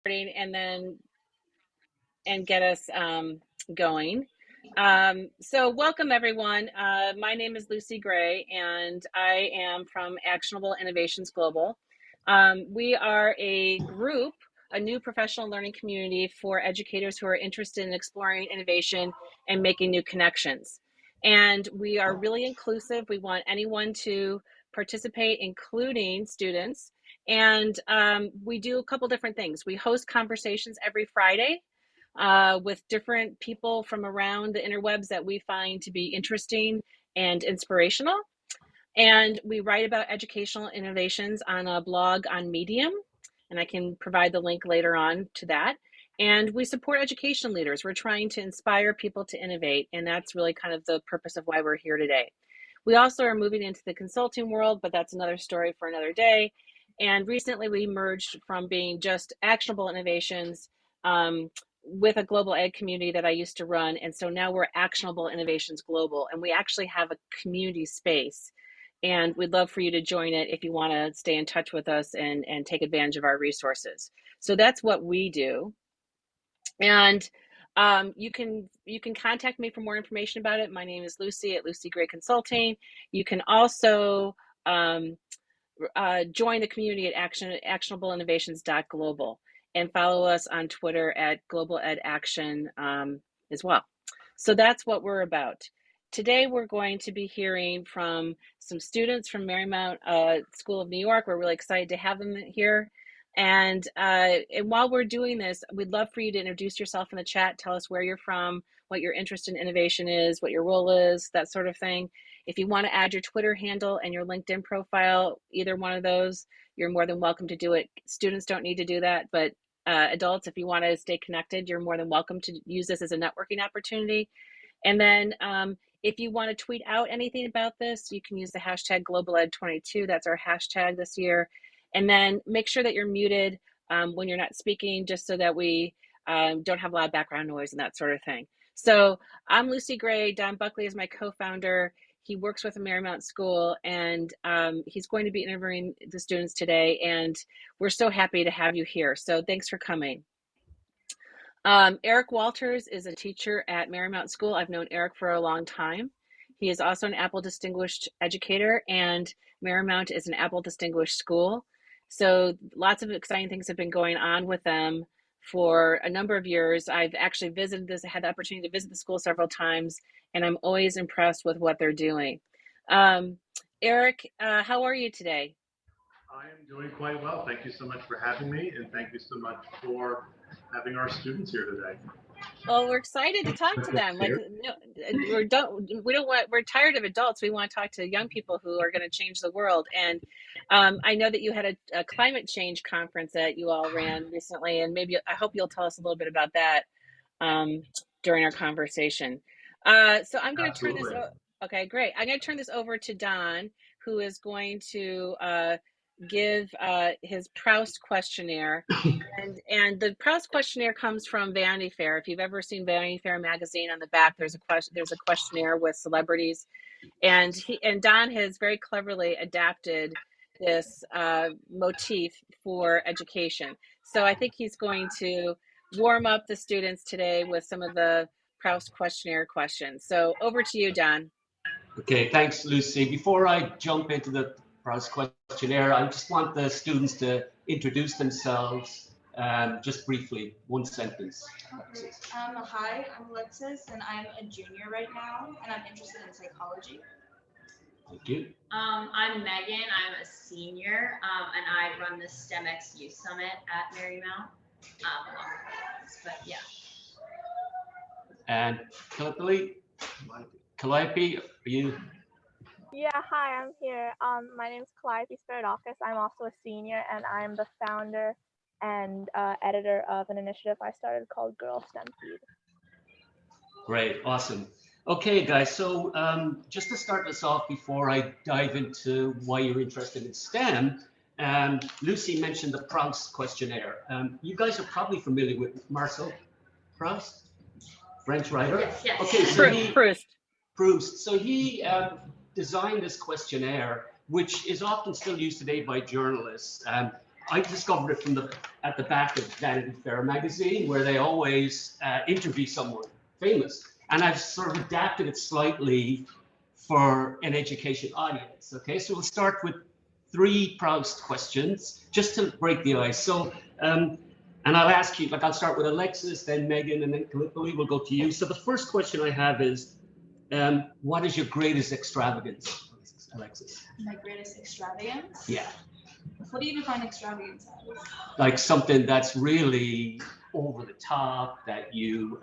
and get us going. So welcome everyone. My name is Lucy Gray and I am from Actionable Innovations Global. We are a group, a new professional learning community for educators who are interested in exploring innovation and making new connections. And we are really inclusive. We want anyone to participate, including students. And we do a couple different things. We host conversations every Friday with different people from around the interwebs that we find to be interesting and inspirational. And we write about educational innovations on a blog on Medium, and I can provide the link later on to that. And we support education leaders. We're trying to inspire people to innovate, and that's really kind of the purpose of why we're here today. We also are moving into the consulting world, but that's another story for another day. And recently we merged from being just actionable innovations with a global ed community that I used to run. And so now we're Actionable Innovations Global, and we actually have a community space. And we'd love for you to join it if you want to stay in touch with us and take advantage of our resources. So that's what we do. And you can contact me for more information about it. My name is Lucy at Lucy Gray Consulting. You can also join the community at actionableinnovations.global and follow us on Twitter at Global Ed Action as well. So that's what we're about. Today, we're going to be hearing from some students from Marymount School of New York. We're really excited to have them here. And while we're doing this, we'd love for you to introduce yourself in the chat. Tell us where you're from, what your interest in innovation is, what your role is, that sort of thing. If you want to add your Twitter handle and your LinkedIn profile, either one of those, you're more than welcome to do it. Students don't need to do that, but adults, if you want to stay connected, you're more than welcome to use this as a networking opportunity. And then if you want to tweet out anything about this, you can use the hashtag GlobalEd22. That's our hashtag this year. And then make sure that you're muted when you're not speaking, just so that we don't have loud background noise and that sort of thing. So I'm Lucy Gray. Don Buckley is my co-founder. He works with the Marymount School, and he's going to be interviewing the students today. And we're so happy to have you here. So thanks for coming. Eric Walters is a teacher at Marymount School. I've known Eric for a long time. He is also an Apple Distinguished Educator, and Marymount is an Apple Distinguished School. So lots of exciting things have been going on with them for a number of years. I've actually visited this, had the opportunity to visit the school several times, and I'm always impressed with what they're doing. Eric, how are you today? I am doing quite well. Thank you so much for having me, and thank you so much for having our students here today. Well, we're excited to talk to them. Like, we're tired of adults. We want to talk to young people who are going to change the world. And I know that you had a climate change conference that you all ran recently, and I hope you'll tell us a little bit about that during our conversation. So I'm going to turn this. Okay, great. I'm going to turn this over to Don, who is going to give his Proust questionnaire, and the Proust questionnaire comes from Vanity Fair. If you've ever seen Vanity Fair magazine, on the back there's a questionnaire with celebrities, and Don has very cleverly adapted this motif for education. So I think he's going to warm up the students today with some of the Proust questionnaire questions. So over to you, Don. Okay, thanks, Lucy. Before I jump into the Proust questionnaire, I just want the students to introduce themselves just briefly, one sentence. Okay. Hi, I'm Alexis, and I'm a junior right now, and I'm interested in psychology. Thank you. I'm Megan. I'm a senior, and I run the STEMxYouth Summit at Marymount. But yeah. And Calliope, are you? Yeah, hi, I'm here. My name is Calliope Spiridakis. I'm also a senior, and I'm the founder and editor of an initiative I started called Girls STEMpede. Great, awesome. Okay, guys, so just to start this off before I dive into why you're interested in STEM, Lucy mentioned the Proust questionnaire. You guys are probably familiar with Marcel Proust, French writer? Yes. Okay, so Proust. So he designed this questionnaire, which is often still used today by journalists, I discovered it at the back of Vanity Fair magazine, where they always interview someone famous, and I've sort of adapted it slightly for an education audience. Okay, so we'll start with 3 Proust questions just to break the ice. So, and I'll ask you, like I'll start with Alexis, then Megan, and then Gallipoli. We'll go to you. So the first question I have is, what is your greatest extravagance, Alexis? My greatest extravagance? Yeah. What do you define extravagance as? Like something that's really over the top, that you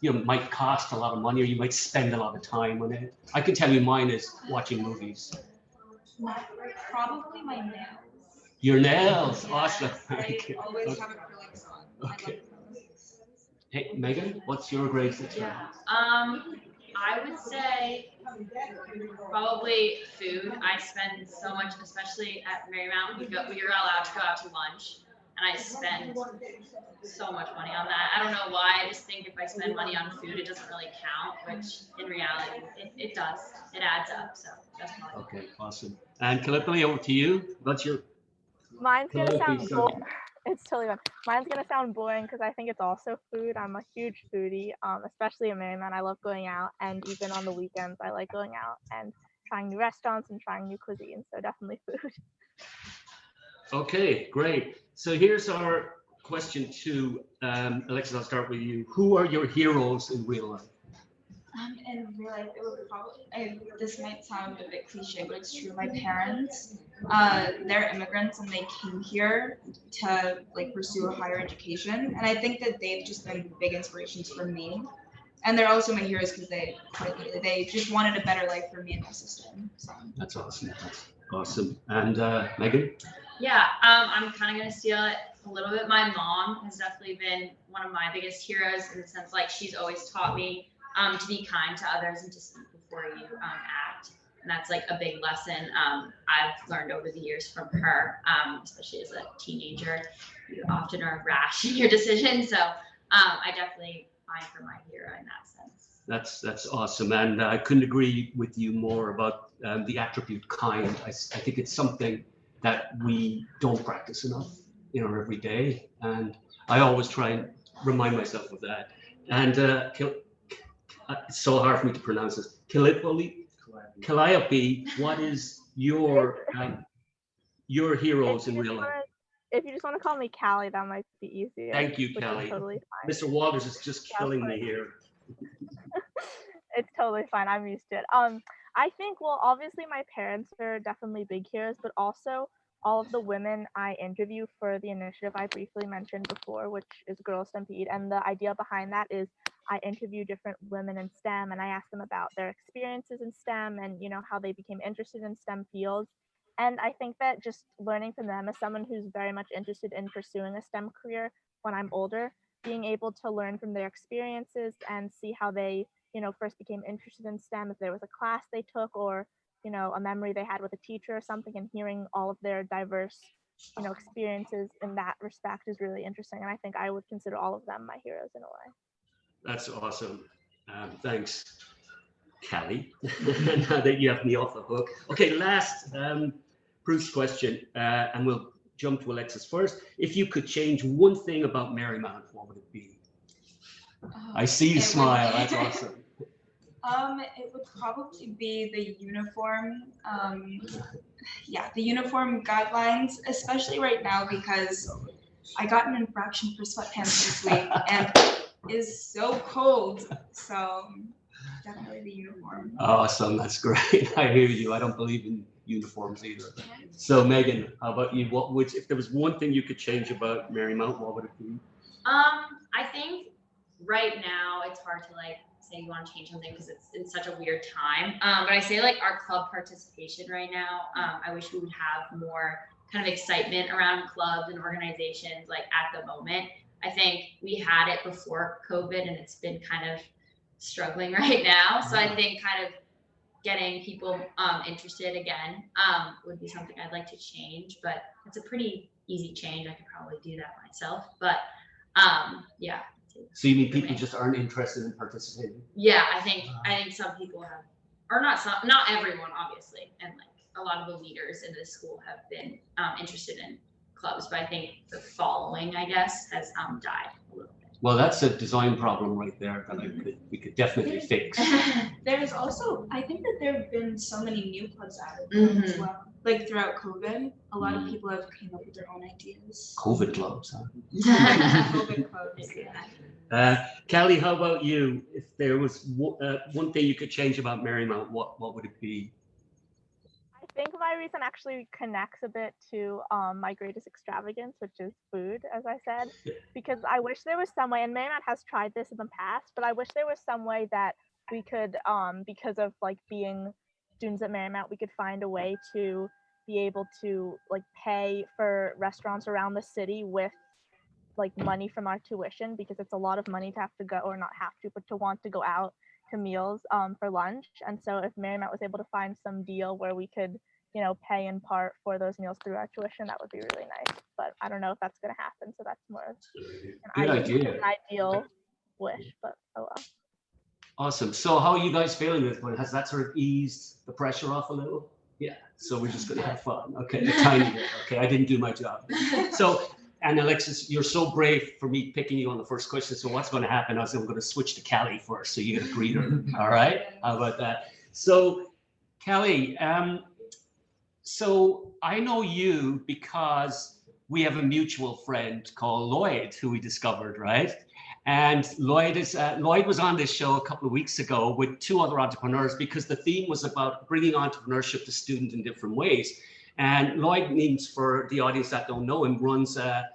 might cost a lot of money, or you might spend a lot of time on it. I can tell you mine is watching movies. Probably my nails. Your nails, Yeah, awesome. I always have acrylics on. Okay. I love acrylics. Hey, Megan, what's your greatest extravagance? I would say probably food. I spend so much, especially at Marymount. You're allowed to go out to lunch, and I spend so much money on that. I don't know why. I just think if I spend money on food, it doesn't really count, which in reality, it does. It adds up. So that's probably. Okay, awesome. And Gallipoli, over to you. What's your Mine's gonna Gallipoli, sound sorry. boring. It's totally fine. Mine's gonna sound boring because I think it's also food. I'm a huge foodie, especially in Marymount. I love going out, and even on the weekends, I like going out and trying new restaurants and trying new cuisine. So definitely food. Okay, great. So here's our question 2. Alexis, I'll start with you. Who are your heroes in real life? In real life, it would probably, this might sound a bit cliche, but it's true. My parents, they're immigrants and they came here to like pursue a higher education. And I think that they've just been big inspirations for me. And they're also my heroes because they just wanted a better life for me and my sister. So. That's awesome. That's awesome. And Megan? Yeah, I'm kind of gonna steal it a little bit. My mom has definitely been one of my biggest heroes in the sense like she's always taught me to be kind to others and to speak before you act. And that's like a big lesson I've learned over the years from her, especially as a teenager. You often are rash in your decisions. So I definitely find her my hero in that sense. That's awesome. And I couldn't agree with you more about the attribute kind. I think it's something that we don't practice enough in our everyday. And I always try and remind myself of that. And it's so hard for me to pronounce this. Calliope, what is your heroes in real life? If you just want to call me Callie, that might be easier. Thank you, which is Callie. Totally fine. Mr. Walters is just killing me here. It's totally fine. I'm used to it. I think, well, obviously my parents are definitely big heroes, but also all of the women I interview for the initiative I briefly mentioned before, which is Girls STEMpede. And the idea behind that is I interview different women in STEM and I ask them about their experiences in STEM and, how they became interested in STEM fields. And I think that just learning from them as someone who's very much interested in pursuing a STEM career when I'm older, being able to learn from their experiences and see how they, first became interested in STEM, if there was a class they took or, a memory they had with a teacher or something, and hearing all of their diverse, experiences in that respect is really interesting. And I think I would consider all of them my heroes in a way. That's awesome. Thanks, Callie. Now that you have me off the hook. Okay, last Bruce question, and we'll jump to Alexis first. If you could change one thing about Marymount, what would it be? I see you smile. That's awesome. It would probably be the uniform. The uniform guidelines, especially right now because I got an infraction for sweatpants this week and it is so cold. So definitely the uniform. Awesome. That's great. I hear you. I don't believe in uniforms either. So Megan, how about you? If there was one thing you could change about Marymount, what would it be? I think right now it's hard to say you want to change something because it's in such a weird time. But I say our club participation right now, I wish we would have more kind of excitement around clubs and organizations at the moment. I think we had it before COVID and it's been kind of struggling right now. So I think kind of getting people interested again would be something I'd like to change, but it's a pretty easy change. I could probably do that myself, but yeah. So you mean people just aren't interested in participating? Yeah, I think some people have, or not everyone, obviously, and a lot of the leaders in this school have been interested in clubs, but I think the following, I guess, has died a little bit. Well, that's a design problem right there that we could definitely fix. There's also, I think that there have been so many new clubs added as well. Like throughout COVID, a lot of people have came up with their own ideas. COVID clubs, huh? COVID clubs, yeah. Kelly, how about you? If there was one thing you could change about Marymount, what would it be? I think my reason actually connects a bit to my greatest extravagance, which is food, as I said, because I wish there was some way, and Marymount has tried this in the past, but I wish there was some way that we could, because of like being students at Marymount, we could find a way to be able to like pay for restaurants around the city with like money from our tuition, because it's a lot of money to have to go, or not have to, but to want to go out to meals for lunch. And so if Marymount was able to find some deal where we could, you know, pay in part for those meals through our tuition, that would be really nice. But I don't know if that's going to happen. So that's more an ideal wish, but oh well. Awesome. So how are you guys feeling this one? Has that sort of eased the pressure off a little? Yeah. So we're just going to have fun. Okay. A tiny bit. Okay. I didn't do my job. So, and Alexis, you're so brave for me picking you on the first question. So what's going to happen is I'm going to switch to Callie first. So you get to greet her. All right. How about that? So Callie, so I know you because we have a mutual friend called Lloyd, who we discovered, right? And Lloyd was on this show a couple of weeks ago with two other entrepreneurs, because the theme was about bringing entrepreneurship to students in different ways. And Lloyd means, for the audience that don't know him, runs a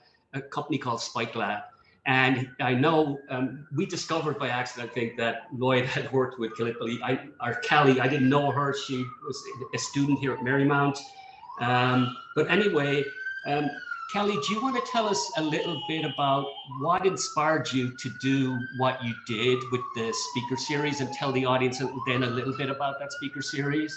company called Spike Lab. And I know we discovered by accident, I think, that Lloyd had worked with Callie. I didn't know her. She was a student here at Marymount. But anyway, Kelly, do you want to tell us a little bit about what inspired you to do what you did with the speaker series, and tell the audience then a little bit about that speaker series?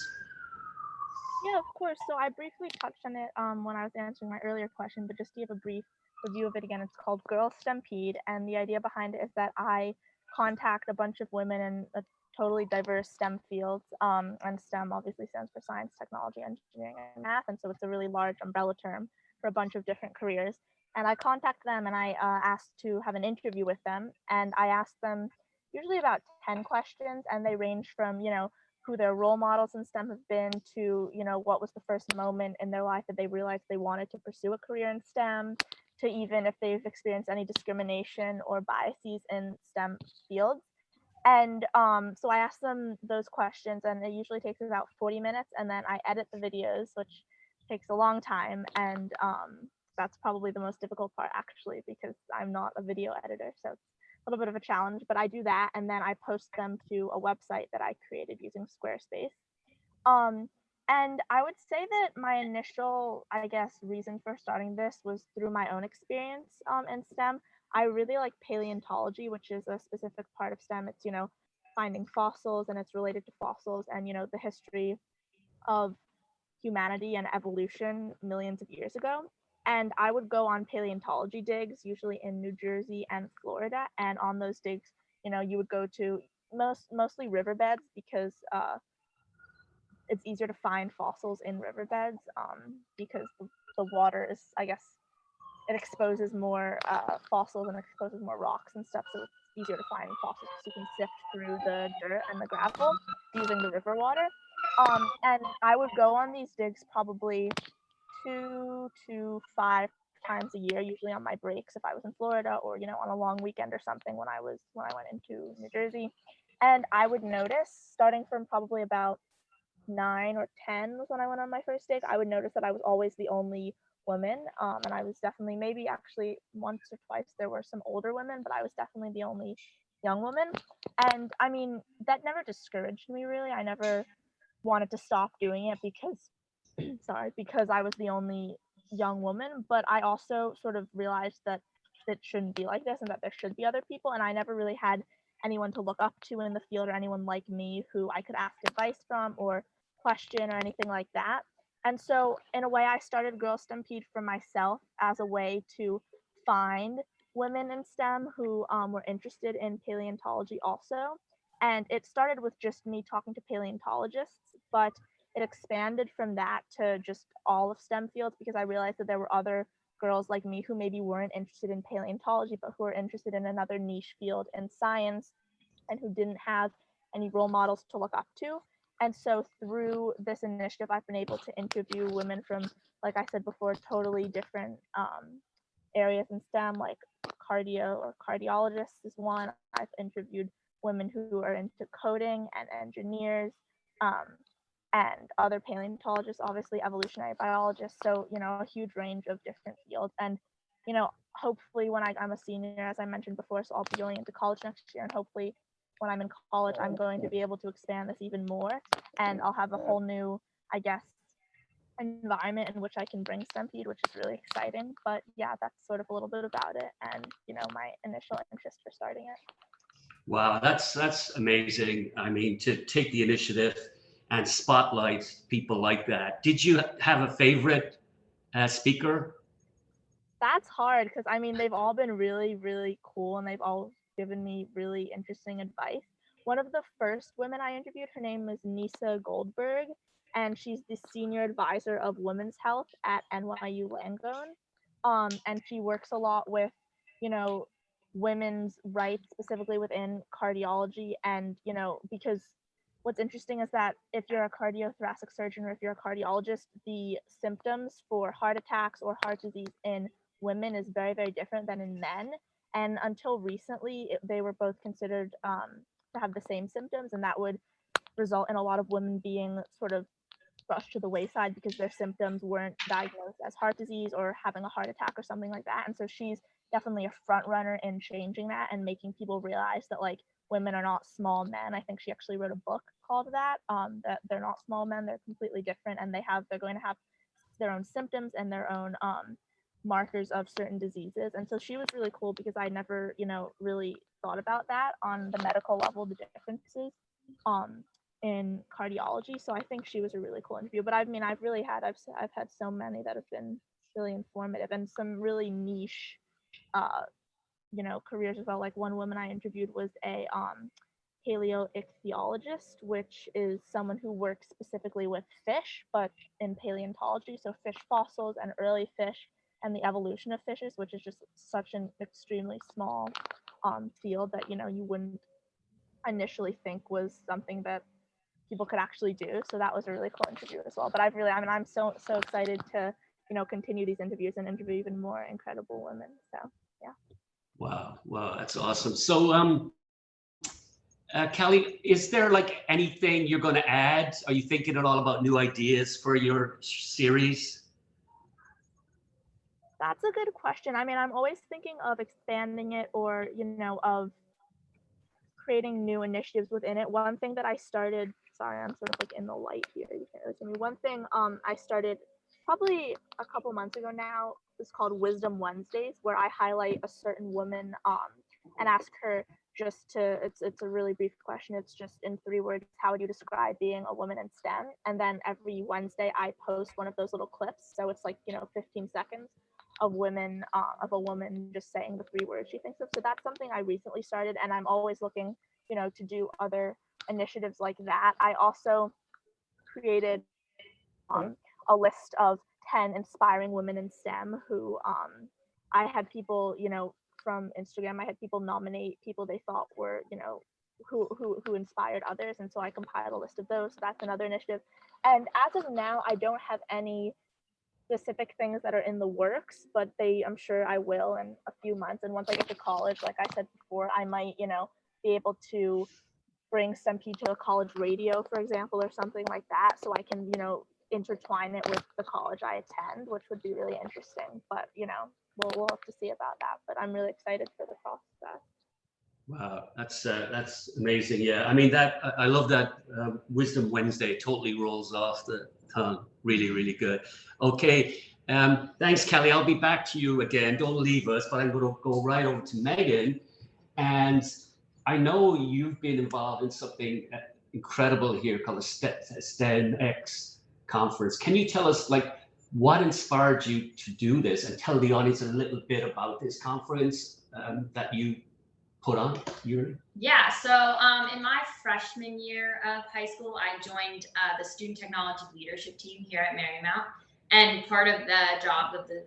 Yeah, of course. So I briefly touched on it when I was answering my earlier question, but just to give a brief review of it again, it's called Girls STEMpede, and the idea behind it is that I contact a bunch of women in a totally diverse STEM fields, and STEM obviously stands for science, technology, engineering, and math, and so it's a really large umbrella term for a bunch of different careers. And I contact them and I asked to have an interview with them, and I asked them usually about 10 questions, and they range from, you know, who their role models in STEM have been to, you know, what was the first moment in their life that they realized they wanted to pursue a career in STEM, to even if they've experienced any discrimination or biases in STEM fields. And so I asked them those questions, and it usually takes about 40 minutes, and then I edit the videos, which takes a long time, and that's probably the most difficult part, actually, because I'm not a video editor, so it's a little bit of a challenge. But I do that, and then I post them to a website that I created using Squarespace. And I would say that my initial, I guess, reason for starting this was through my own experience in STEM. I really like paleontology, which is a specific part of STEM. It's, you know, finding fossils, and it's related to fossils and, you know, the history of humanity and evolution millions of years ago. And I would go on paleontology digs, usually in New Jersey and Florida. And on those digs, you know, you would go to mostly riverbeds, because it's easier to find fossils in riverbeds, because the water is, I guess, it exposes more fossils and exposes more rocks and stuff, so it's easier to find fossils because you can sift through the dirt and the gravel using the river water. And I would go on these digs probably 2 to 5 times a year, usually on my breaks if I was in Florida, or, you know, on a long weekend or something when I went into New Jersey. And I would notice, starting from probably about 9 or 10 was when I went on my first dig, I would notice that I was always the only woman. And I was definitely, maybe actually once or twice there were some older women, but I was definitely the only young woman. And I mean, that never discouraged me, really. I never wanted to stop doing it because because I was the only young woman, but I also sort of realized that it shouldn't be like this, and that there should be other people. And I never really had anyone to look up to in the field, or anyone like me who I could ask advice from or question or anything like that. And so in a way, I started Girls STEMpede for myself as a way to find women in STEM who were interested in paleontology also. And it started with just me talking to paleontologists, but it expanded from that to just all of STEM fields, because I realized that there were other girls like me who maybe weren't interested in paleontology, but who are interested in another niche field in science and who didn't have any role models to look up to. And so through this initiative, I've been able to interview women from, like I said before, totally different areas in STEM, like cardio or cardiologists is one. I've interviewed women who are into coding and engineers, and other paleontologists, obviously evolutionary biologists. So, a huge range of different fields. And, hopefully when I'm a senior, as I mentioned before, so I'll be going into college next year, and hopefully when I'm in college, I'm going to be able to expand this even more, and I'll have a whole new, I guess, environment in which I can bring STEMpede, which is really exciting. But yeah, that's sort of a little bit about it, and my initial interest for starting it. Wow, that's amazing. I mean, to take the initiative and spotlight people like that. Did you have a favorite speaker? That's hard because they've all been really, really cool, and they've all given me really interesting advice. One of the first women I interviewed, her name is Nisa Goldberg, and she's the senior advisor of women's health at NYU Langone. And she works a lot with, women's rights, specifically within cardiology. And, because what's interesting is that if you're a cardiothoracic surgeon or if you're a cardiologist, the symptoms for heart attacks or heart disease in women is very, very different than in men. And until recently, they were both considered to have the same symptoms, and that would result in a lot of women being sort of brushed to the wayside because their symptoms weren't diagnosed as heart disease or having a heart attack or something like that. And so she's definitely a front runner in changing that and making people realize that like women are not small men. I think she actually wrote a book called that they're not small men, they're completely different, and they're going to have their own symptoms and their own markers of certain diseases. And so she was really cool because I never, really thought about that on the medical level, the differences in cardiology. So I think she was a really cool interview. But I've had so many that have been really informative and some really niche careers as well. Like one woman I interviewed was a paleoichthyologist, which is someone who works specifically with fish, but in paleontology, so fish fossils and early fish and the evolution of fishes, which is just such an extremely small field that you wouldn't initially think was something that people could actually do. So that was a really cool interview as well. But I'm so excited to continue these interviews and interview even more incredible women. So yeah. Wow, that's awesome. So Kelly, is there like anything you're going to add? Are you thinking at all about new ideas for your series? That's a good question. I'm always thinking of expanding it or, of creating new initiatives within it. One thing that I started, sorry, I'm sort of like in the light here. You can't really see me. One thing I started probably a couple months ago now is called Wisdom Wednesdays, where I highlight a certain woman and ask her just to, it's a really brief question. It's just in 3 words, how would you describe being a woman in STEM? And then every Wednesday I post one of those little clips. So it's like, 15 seconds of a woman just saying the 3 words she thinks of. So that's something I recently started, and I'm always looking, to do other initiatives like that. I also created a list of 10 inspiring women in STEM who I had people, from Instagram, I had people nominate people they thought were, who inspired others. And so I compiled a list of those. So that's another initiative. And as of now, I don't have any specific things that are in the works, but I'm sure I will in a few months. And once I get to college, like I said before, I might, be able to bring STEMpede to a college radio, for example, or something like that, so I can, intertwine it with the college I attend, which would be really interesting. But, we'll have to see about that. But I'm really excited for the process. Wow, that's amazing. Yeah, I mean I love that Wisdom Wednesday totally rolls off the tongue. Really, really good. Okay, thanks, Kelly. I'll be back to you again. Don't leave us, but I'm going to go right over to Megan. And I know you've been involved in something incredible here called the STEMx conference. Can you tell us what inspired you to do this, and tell the audience a little bit about this conference that you put on? Yeah, so in my freshman year of high school, I joined the student technology leadership team here at Marymount, and part of the job of the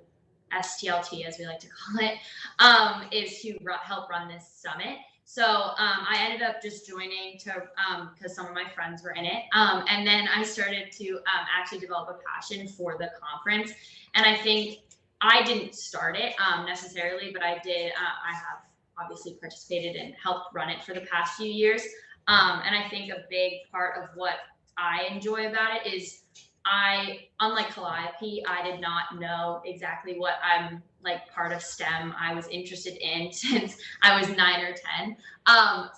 STLT, as we like to call it, is to help run this summit. So I ended up just joining to because some of my friends were in it, and then I started to actually develop a passion for the conference. And I think I didn't start it necessarily, but I did. I have obviously participated and helped run it for the past few years. And I think a big part of what I enjoy about it is unlike Calliope, I did not know exactly what I'm like part of STEM I was interested in since I was 9 or 10.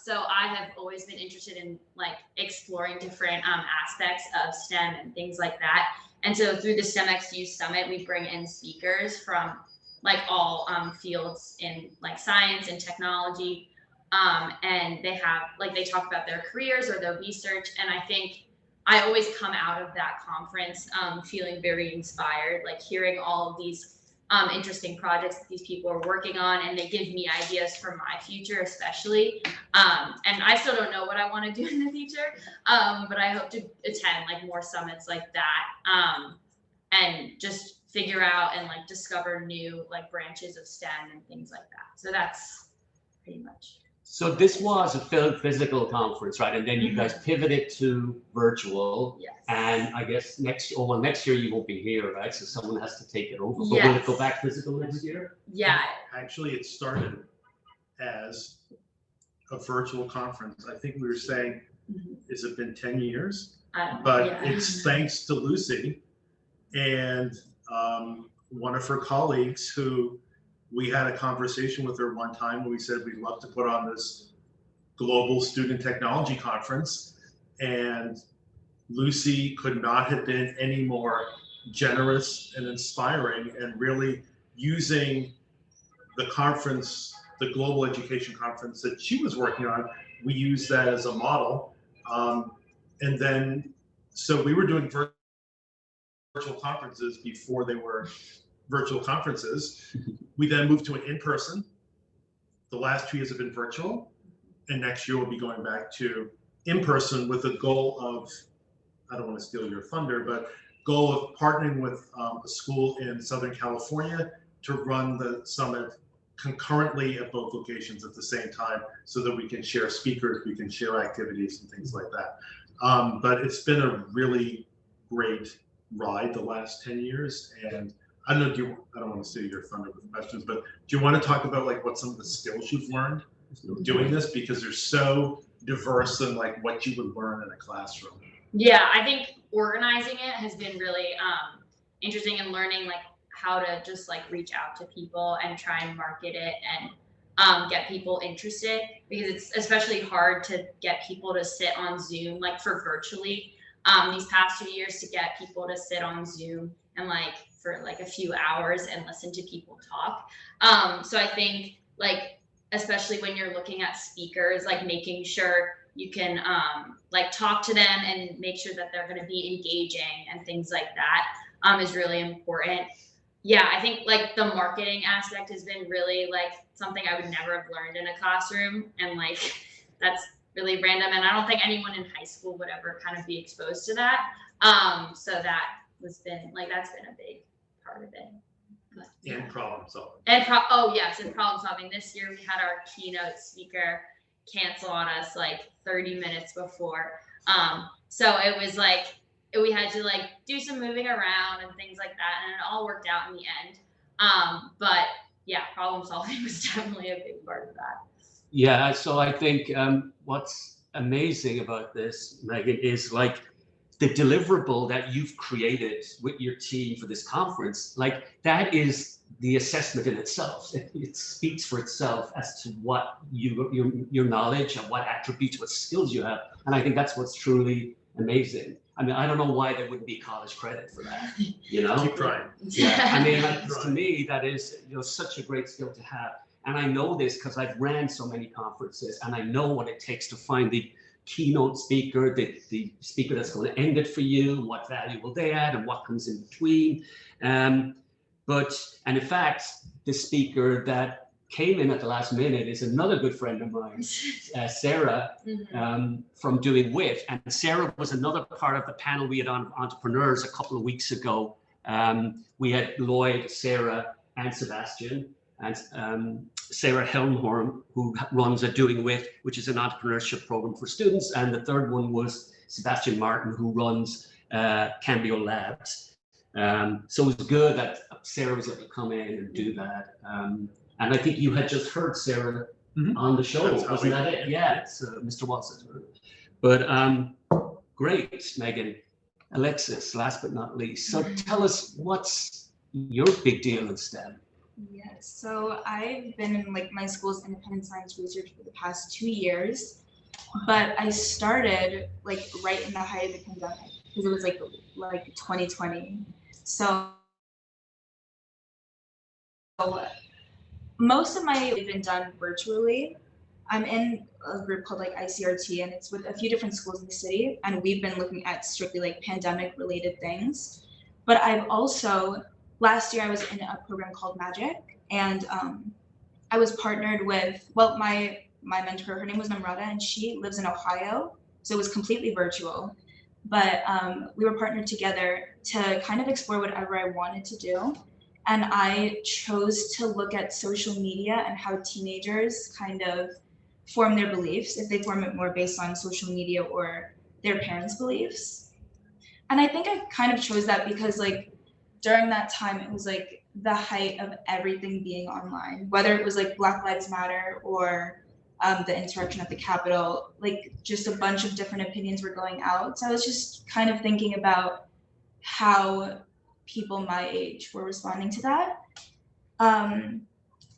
So I have always been interested in like exploring different aspects of STEM and things like that. And so through the STEMxYouth Summit, we bring in speakers from like all fields in like science and technology. And they have like, they talk about their careers or their research. And I think I always come out of that conference feeling very inspired, like hearing all of these interesting projects that these people are working on, and they give me ideas for my future, especially. And I still don't know what I want to do in the future, but I hope to attend like more summits like that, and just figure out and like discover new like branches of STEM and things like that. So that's pretty much. So this was a physical conference, right? And then you guys pivoted to virtual. Yes. And I guess next year you won't be here, right? So someone has to take it over. But Yes. will it go back physical next year? Yeah. Actually, it started as a virtual conference. I think we were saying, has it been 10 years? But Yeah. it's thanks to Lucy and one of her colleagues who we had a conversation with her one time when we said we'd love to put on this global student technology conference. And Lucy could not have been any more generous and inspiring, and really using the conference, the global education conference that she was working on, we used that as a model. And then, so we were doing virtual conferences before they were virtual conferences. We then moved to an in-person. The last 2 years have been virtual, and next year we'll be going back to in-person with the goal of, I don't want to steal your thunder, but goal of partnering with a school in Southern California to run the summit concurrently at both locations at the same time, so that we can share speakers, we can share activities and things like that. But it's been a really great ride the last 10 years. And I don't know, I don't want to steal your thunder with questions, but do you want to talk about like what some of the skills you've learned doing this? Because they're so diverse than like what you would learn in a classroom. Yeah, I think organizing it has been really interesting, and learning like how to just like reach out to people and try and market it and get people interested, because it's especially hard to get people to sit on Zoom, like for virtually these past 2 years, to get people to sit on Zoom and like for like a few hours and listen to people talk. So I think like, especially when you're looking at speakers, like making sure you can like talk to them and make sure that they're going to be engaging and things like that is really important. Yeah, I think like the marketing aspect has been really like something I would never have learned in a classroom, and like that's really random, and I don't think anyone in high school would ever kind of be exposed to that. So that has been like, that's been a big part of it. But, yeah. And problem solving. And and problem solving. This year we had our keynote speaker cancel on us like 30 minutes before. So it was like, we had to like do some moving around and things like that, and it all worked out in the end. But yeah, problem solving was definitely a big part of that. Yeah, so I think what's amazing about this, Megan, is like the deliverable that you've created with your team for this conference. Like that is the assessment in itself. It speaks for itself as to what your knowledge and what attributes, what skills you have. And I think that's what's truly amazing. I mean, I don't know why there wouldn't be college credit for that, you know? Keep trying. Yeah, I mean, to me, that is, you know, such a great skill to have. And I know this because I've ran so many conferences, and I know what it takes to find the keynote speaker, the speaker that's going to end it for you, what value will they add, and what comes in between. And in fact, the speaker that came in at the last minute is another good friend of mine, Sarah, from Doing With. And Sarah was another part of the panel we had on entrepreneurs a couple of weeks ago. We had Lloyd, Sarah, and Sebastian, and Sarah Helmhorn, who runs a Doing With, which is an entrepreneurship program for students. And the third one was Sebastian Martin, who runs Cambio Labs. So it was good that Sarah was able to come in and do that. And I think you had just heard Sarah on the show, wasn't that it? Yeah, it's Mr. Walters. But great, Megan. Alexis, last but not least. So tell us, what's your big deal in STEM? Yes, so I've been in like my school's independent science research for the past 2 years, but I started like right in the height of the pandemic because it was like 2020. So most of my have been done virtually. I'm in a group called like ICRT, and it's with a few different schools in the city, and we've been looking at strictly like pandemic related things. But I've also, last year I was in a program called Magic, and I was partnered with, well, my mentor, her name was Namrata, and she lives in Ohio, so it was completely virtual. But we were partnered together to kind of explore whatever I wanted to do. And I chose to look at social media and how teenagers kind of form their beliefs, if they form it more based on social media or their parents' beliefs. And I think I kind of chose that because like during that time, it was like the height of everything being online, whether it was like Black Lives Matter or the insurrection at the Capitol, like just a bunch of different opinions were going out. So I was just kind of thinking about how people my age were responding to that.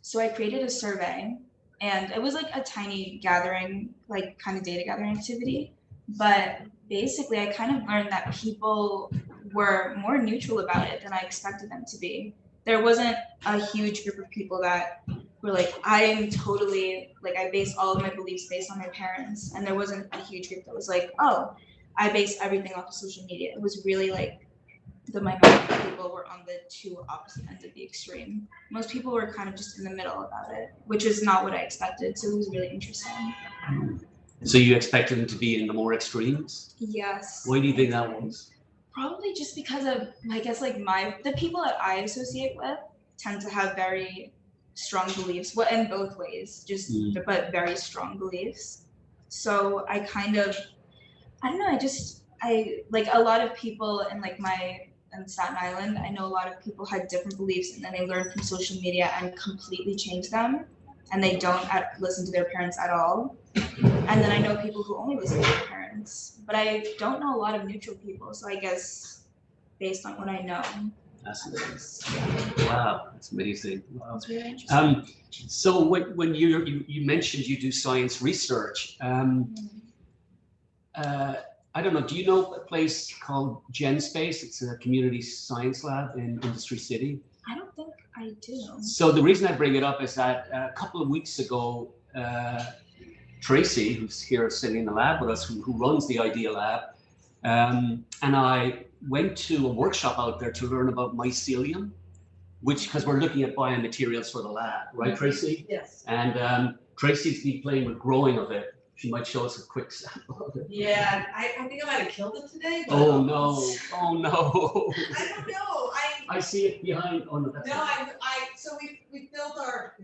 So I created a survey, and it was like a tiny gathering, like kind of data gathering activity. But basically, I kind of learned that people were more neutral about it than I expected them to be. There wasn't a huge group of people that were like, I am totally, like, I base all of my beliefs based on my parents. And there wasn't a huge group that was like, oh, I base everything off of social media. It was really like the minority of people were on the two opposite ends of the extreme. Most people were kind of just in the middle about it, which is not what I expected. So it was really interesting. So you expected them to be in the more extremes? Yes. Why do you think that was? Probably just because of, I guess, like the people that I associate with tend to have very strong beliefs, well, in both ways, but very strong beliefs. So I kind of, I don't know, I like a lot of people in like in Staten Island, I know a lot of people had different beliefs, and then they learn from social media and completely change them, and they don't listen to their parents at all. And then I know people who only listen to their parents, but I don't know a lot of neutral people. So I guess based on what I know. Fascinating. Wow, that's amazing. Wow. It's really interesting. So when you mentioned you do science research, I don't know, do you know a place called GenSpace? It's a community science lab in Industry City. I don't think I do. So the reason I bring it up is that a couple of weeks ago, Tracy, who's here sitting in the lab with us, who runs the Idea Lab, and I went to a workshop out there to learn about mycelium, because we're looking at biomaterials for the lab, right, Tracy? Yes. And Tracy's been playing with growing of it. She might show us a quick sample of it. Yeah, I think I might have killed it today. But Oh no! Oh no! I don't know. I see it behind. Oh no, that's No, not. so we filled our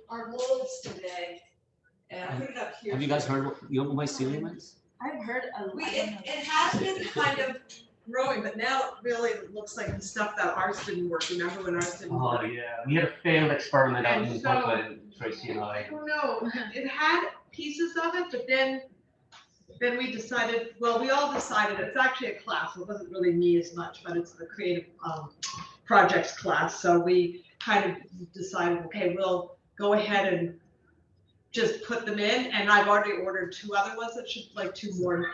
our molds today, and I put it up here. Have you guys heard what mycelium is? I've heard It has been kind of growing, but now it really looks like the stuff that ours didn't work. Remember when ours didn't work? Oh yeah, we had a failed experiment out And in so- Buckley, Tracy and I I. don't know. It had pieces of it, but then we decided, well, we all decided, it's actually a class, so it wasn't really me as much, but it's the creative projects class. So we kind of decided, okay, we'll go ahead and just put them in. And I've already ordered 2 other ones that should, like 2 more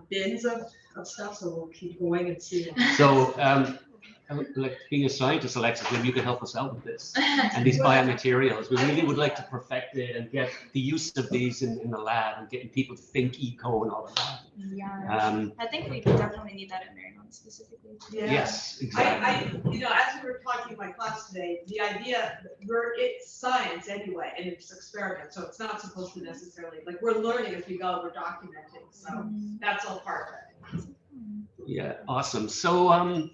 bins of stuff. So we'll keep going and see. So, like being a scientist, Alexis, maybe you can help us out with this and these biomaterials. We really would like to perfect it and get the use of these in the lab and getting people to think eco and all of that. Yeah. I think we definitely need that in Marymount specifically. Yeah. Yes, exactly. As we were talking in my class today, the idea, it's science anyway, and it's experiment, so it's not supposed to necessarily, like, we're learning as we go, we're documenting, so that's all part of it. Yeah, awesome. So,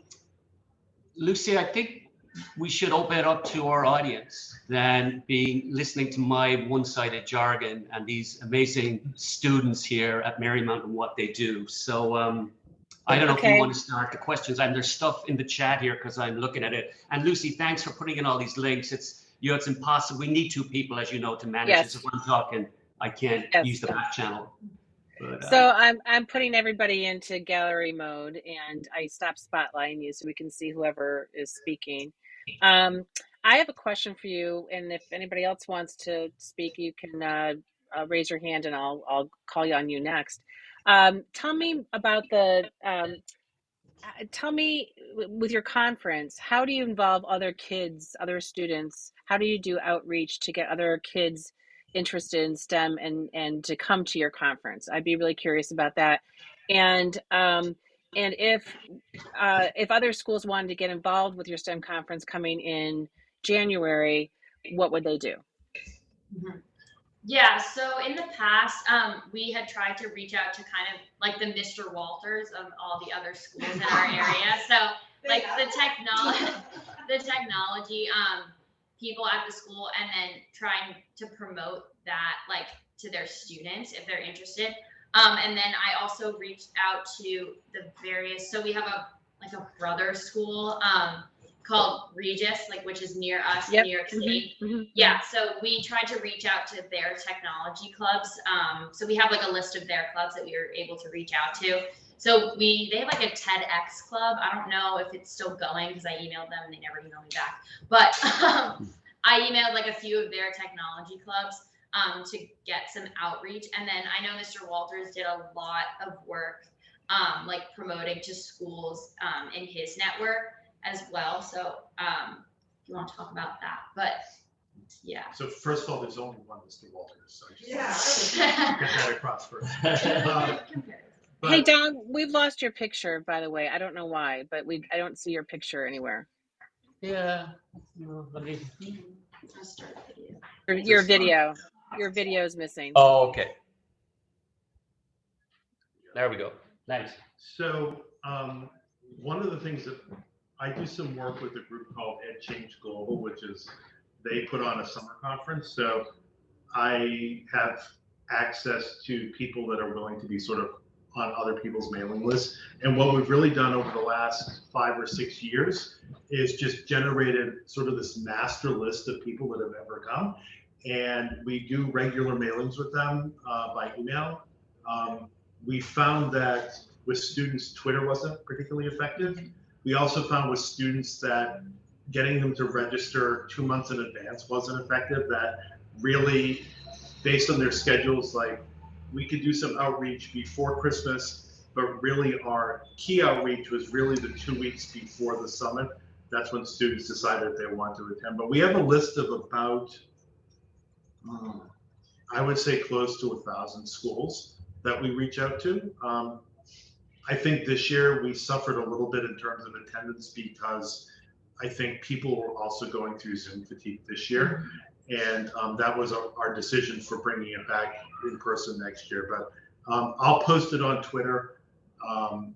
Lucy, I think we should open it up to our audience than being listening to my one-sided jargon and these amazing students here at Marymount and what they do. So I don't know if you want to start the questions. And there's stuff in the chat here because I'm looking at it. And Lucy, thanks for putting in all these links. It's impossible. We need two people, as you know, to manage this. If I'm talking, I can't use the back channel. But, so I'm putting everybody into gallery mode, and I stopped spotlighting you so we can see whoever is speaking. I have a question for you, and if anybody else wants to speak, you can raise your hand, and I'll call on you next. Tell me about tell me with your conference, how do you involve other kids, other students? How do you do outreach to get other kids interested in STEM and to come to your conference? I'd be really curious about that. And if other schools wanted to get involved with your STEM conference coming in January, what would they do? Mm-hmm. Yeah, so in the past, we had tried to reach out to kind of like the Mr. Walters of all the other schools in our area. So like the technology people at the school, and then trying to promote that like to their students if they're interested. And then I also reached out to the various, so we have a brother school called Regis, which is near us in New York City. Mm-hmm. Yeah, so we tried to reach out to their technology clubs. So we have a list of their clubs that we were able to reach out to. So they have a TEDx club. I don't know if it's still going because I emailed them and they never emailed me back. But I emailed a few of their technology clubs to get some outreach. And then I know Mr. Walters did a lot of work promoting to schools in his network as well. So if you want to talk about that, but yeah. So first of all, there's only one Mr. Walters. So Yeah. Get that across first. Hey Don, we've lost your picture, by the way. I don't know why, but I don't see your picture anywhere. Yeah. No, let me. Your video is missing. Oh, okay. There we go. Thanks. So one of the things that I do some work with a group called Ed Change Global, which is they put on a summer conference. So I have access to people that are willing to be sort of on other people's mailing lists. And what we've really done over the last 5 or 6 years is just generated sort of this master list of people that have ever come. And we do regular mailings with them by email. We found that with students, Twitter wasn't particularly effective. We also found with students that getting them to register 2 months in advance wasn't effective, that really based on their schedules, we could do some outreach before Christmas, but really our key outreach was really the 2 weeks before the summit. That's when students decided they want to attend. But we have a list of about, I would say close to 1,000 schools that we reach out to. I think this year we suffered a little bit in terms of attendance because I think people were also going through Zoom fatigue this year. And that was our decision for bringing it back in person next year. But I'll post it on Twitter.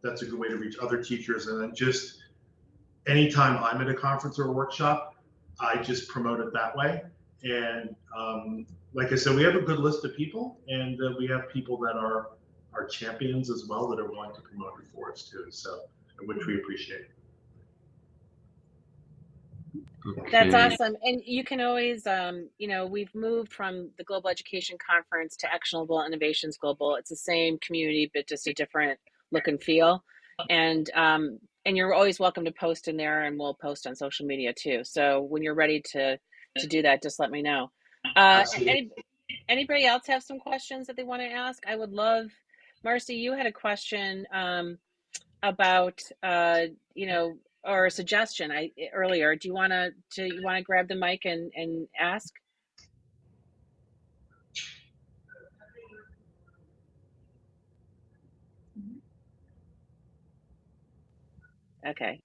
That's a good way to reach other teachers. And then just anytime I'm at a conference or a workshop, I just promote it that way. And like I said, we have a good list of people, and we have people that are champions as well that are willing to promote it for us too. So, which we appreciate. That's awesome. And you can always, we've moved from the Global Education Conference to Actionable Innovations Global. It's the same community, but just a different look and feel. And you're always welcome to post in there, and we'll post on social media too. So when you're ready to do that, just let me know. Anybody else have some questions that they want to ask? I would love, Marcy, you had a question about, or a suggestion earlier. Do you want to grab the mic and ask? Okay.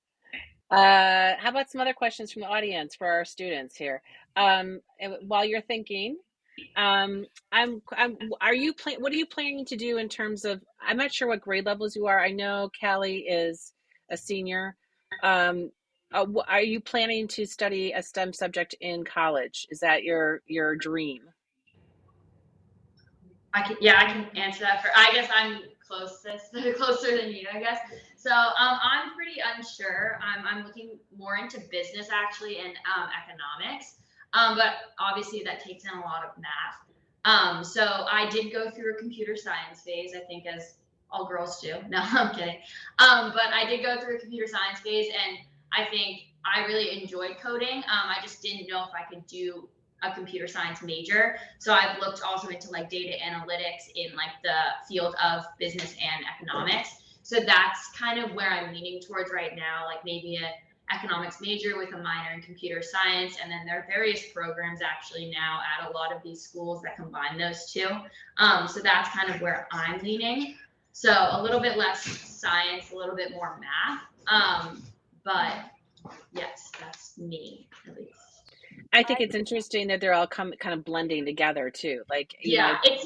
How about some other questions from the audience for our students here? While you're thinking, what are you planning to do in terms of, I'm not sure what grade levels you are. I know Callie is a senior. Are you planning to study a STEM subject in college? Is that your dream? I can answer that for, I guess I'm closer than you, I guess. So I'm pretty unsure. I'm looking more into business actually and economics. But obviously that takes in a lot of math. So I did go through a computer science phase, I think, as all girls do. No, I'm kidding. But I did go through a computer science phase, and I think I really enjoyed coding. I just didn't know if I could do a computer science major. So I've looked also into like data analytics in like the field of business and economics. So that's kind of where I'm leaning towards right now, like maybe an economics major with a minor in computer science. And then there are various programs actually now at a lot of these schools that combine those two. So that's kind of where I'm leaning. So a little bit less science, a little bit more math. But yes, that's me at least. I think it's interesting that they're all kind of blending together too. Like, it's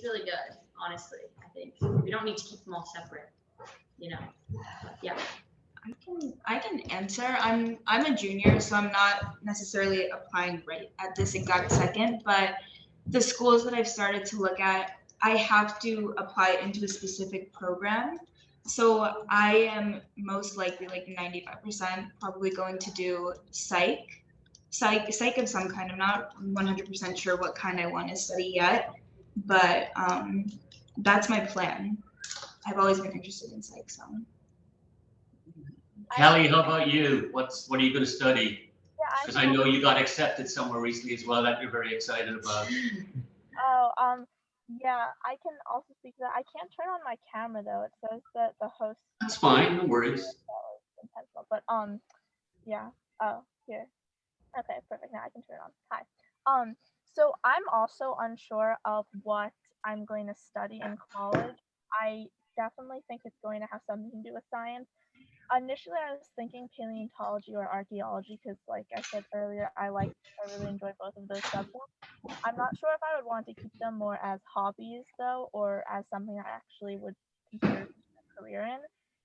really good, honestly. I think we don't need to keep them all separate, yeah. I can answer. I'm a junior, so I'm not necessarily applying right at this exact second, but the schools that I've started to look at, I have to apply into a specific program. So I am most likely, like 95%, probably going to do psych of some kind. I'm not 100% sure what kind I want to study yet, but that's my plan. I've always been interested in psych, so. Callie, how about you? What are you going to study? Yeah, Because I know you got accepted somewhere recently as well that you're very excited about. Oh, yeah, I can also speak to that. I can't turn on my camera though. It says that the host. That's fine, no worries. Intentional, but yeah. Oh, here. Okay, perfect. Now I can turn it on. Hi. So I'm also unsure of what I'm going to study in college. I definitely think it's going to have something to do with science. Initially, I was thinking paleontology or archaeology because, like I said earlier, I really enjoy both of those subjects. I'm not sure if I would want to keep them more as hobbies though, or as something I actually would consider a career in.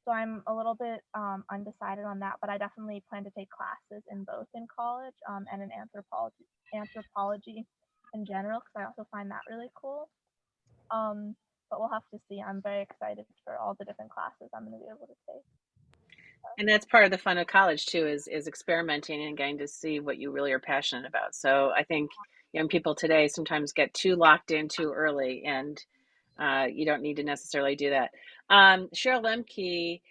So I'm a little bit undecided on that, but I definitely plan to take classes in both in college and in anthropology in general because I also find that really cool. But we'll have to see. I'm very excited for all the different classes I'm going to be able to take. And that's part of the fun of college too, is experimenting and getting to see what you really are passionate about. So I think young people today sometimes get too locked in too early, and you don't need to necessarily do that. Cheryl Lemke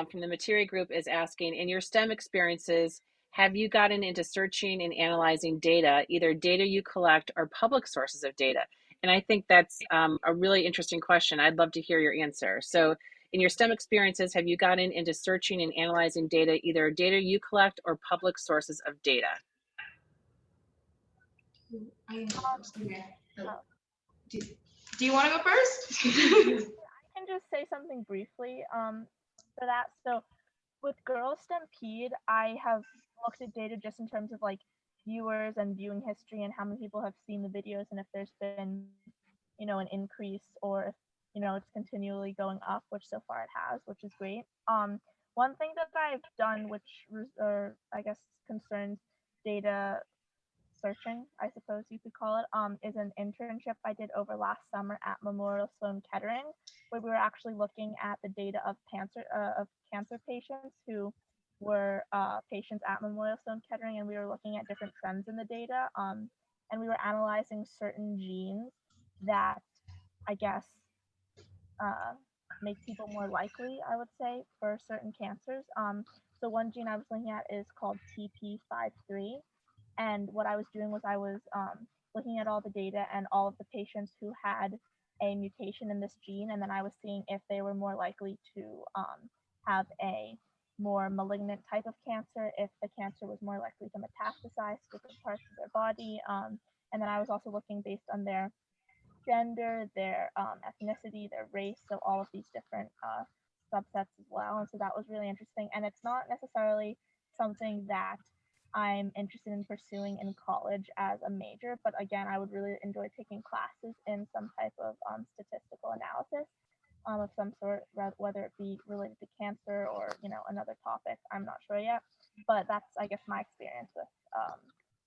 from the Materia Group is asking, in your STEM experiences, have you gotten into searching and analyzing data, either data you collect or public sources of data? And I think that's a really interesting question. I'd love to hear your answer. So in your STEM experiences, have you gotten into searching and analyzing data, either data you collect or public sources of data? Okay. Do you want to go first? I can just say something briefly for that. So with Girls STEMpede, I have looked at data just in terms of like viewers and viewing history and how many people have seen the videos and if there's been, an increase or if, it's continually going up, which so far it has, which is great. One thing that I've done, which I guess concerns data searching, I suppose you could call it, is an internship I did over last summer at Memorial Sloan Kettering, where we were actually looking at the data of cancer patients who were patients at Memorial Sloan Kettering, and we were looking at different trends in the data, and we were analyzing certain genes that I guess make people more likely, I would say, for certain cancers. So one gene I was looking at is called TP53, and what I was doing was I was looking at all the data and all of the patients who had a mutation in this gene, and then I was seeing if they were more likely to have a more malignant type of cancer, if the cancer was more likely to metastasize to different parts of their body. And then I was also looking based on their gender, their ethnicity, their race, so all of these different subsets as well. And so that was really interesting. And it's not necessarily something that I'm interested in pursuing in college as a major, but again, I would really enjoy taking classes in some type of statistical analysis. of some sort, whether it be related to cancer or, you know, another topic. I'm not sure yet, but that's, I guess, my experience with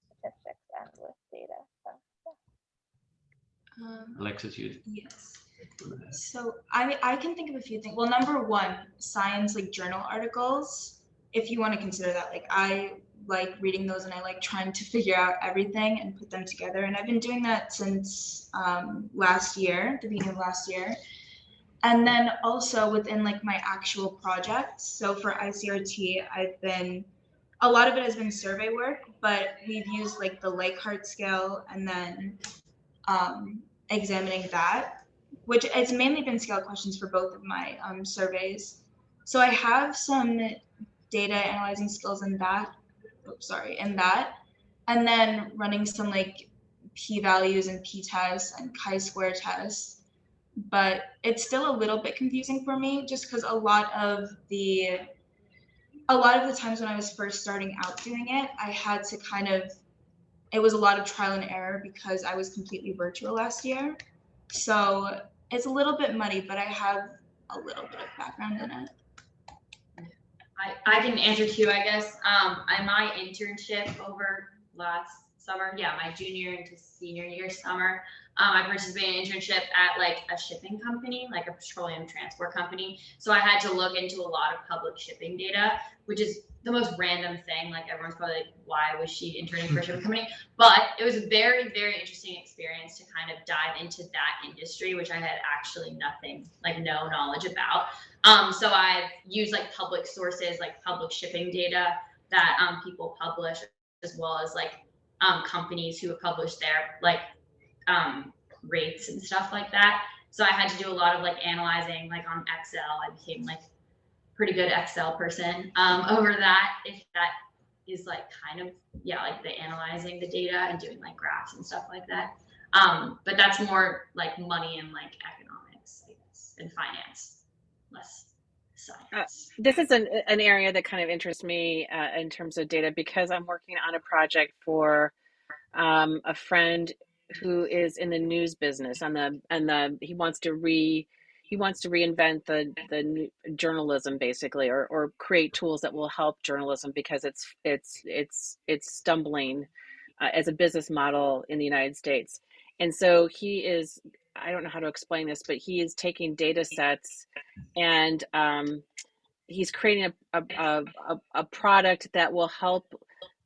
statistics and with data. So, yeah. Alexis, you. Yes. So I can think of a few things. Well, number one, science like journal articles, if you want to consider that. Like I like reading those and I like trying to figure out everything and put them together. And I've been doing that since last year, the beginning of last year. And then also within like my actual projects. So for ICRT, a lot of it has been survey work, but we've used like the Likert scale and then examining that, which it's mainly been scale questions for both of my surveys. So I have some data analyzing skills in that. And then running some like p-values and p-tests and chi-square tests. But it's still a little bit confusing for me just because a lot of the times when I was first starting out doing it, I had to it was a lot of trial and error because I was completely virtual last year. So it's a little bit muddy, but I have a little bit of background in it. I can answer too, I guess. My internship over last summer, my junior into senior year summer, I participated in an internship at like a shipping company, like a petroleum transport company. So I had to look into a lot of public shipping data, which is the most random thing. Like everyone's probably like, why was she interning for a shipping company? But it was a very, very interesting experience to kind of dive into that industry, which I had actually no knowledge about. So I've used like public sources, like public shipping data that people publish, as well as like companies who have published their like rates and stuff like that. So I had to do a lot of like analyzing, like on Excel. I became like pretty good Excel person over that, if that is like kind of like the analyzing the data and doing like graphs and stuff like that. But that's more like money and like economics, I guess, and finance, less science. This is an area that kind of interests me in terms of data, because I'm working on a project for a friend who is in the news business, he wants to reinvent the journalism, basically, or create tools that will help journalism, because it's stumbling as a business model in the United States. And so I don't know how to explain this, but he is taking data sets and he's creating a product that will help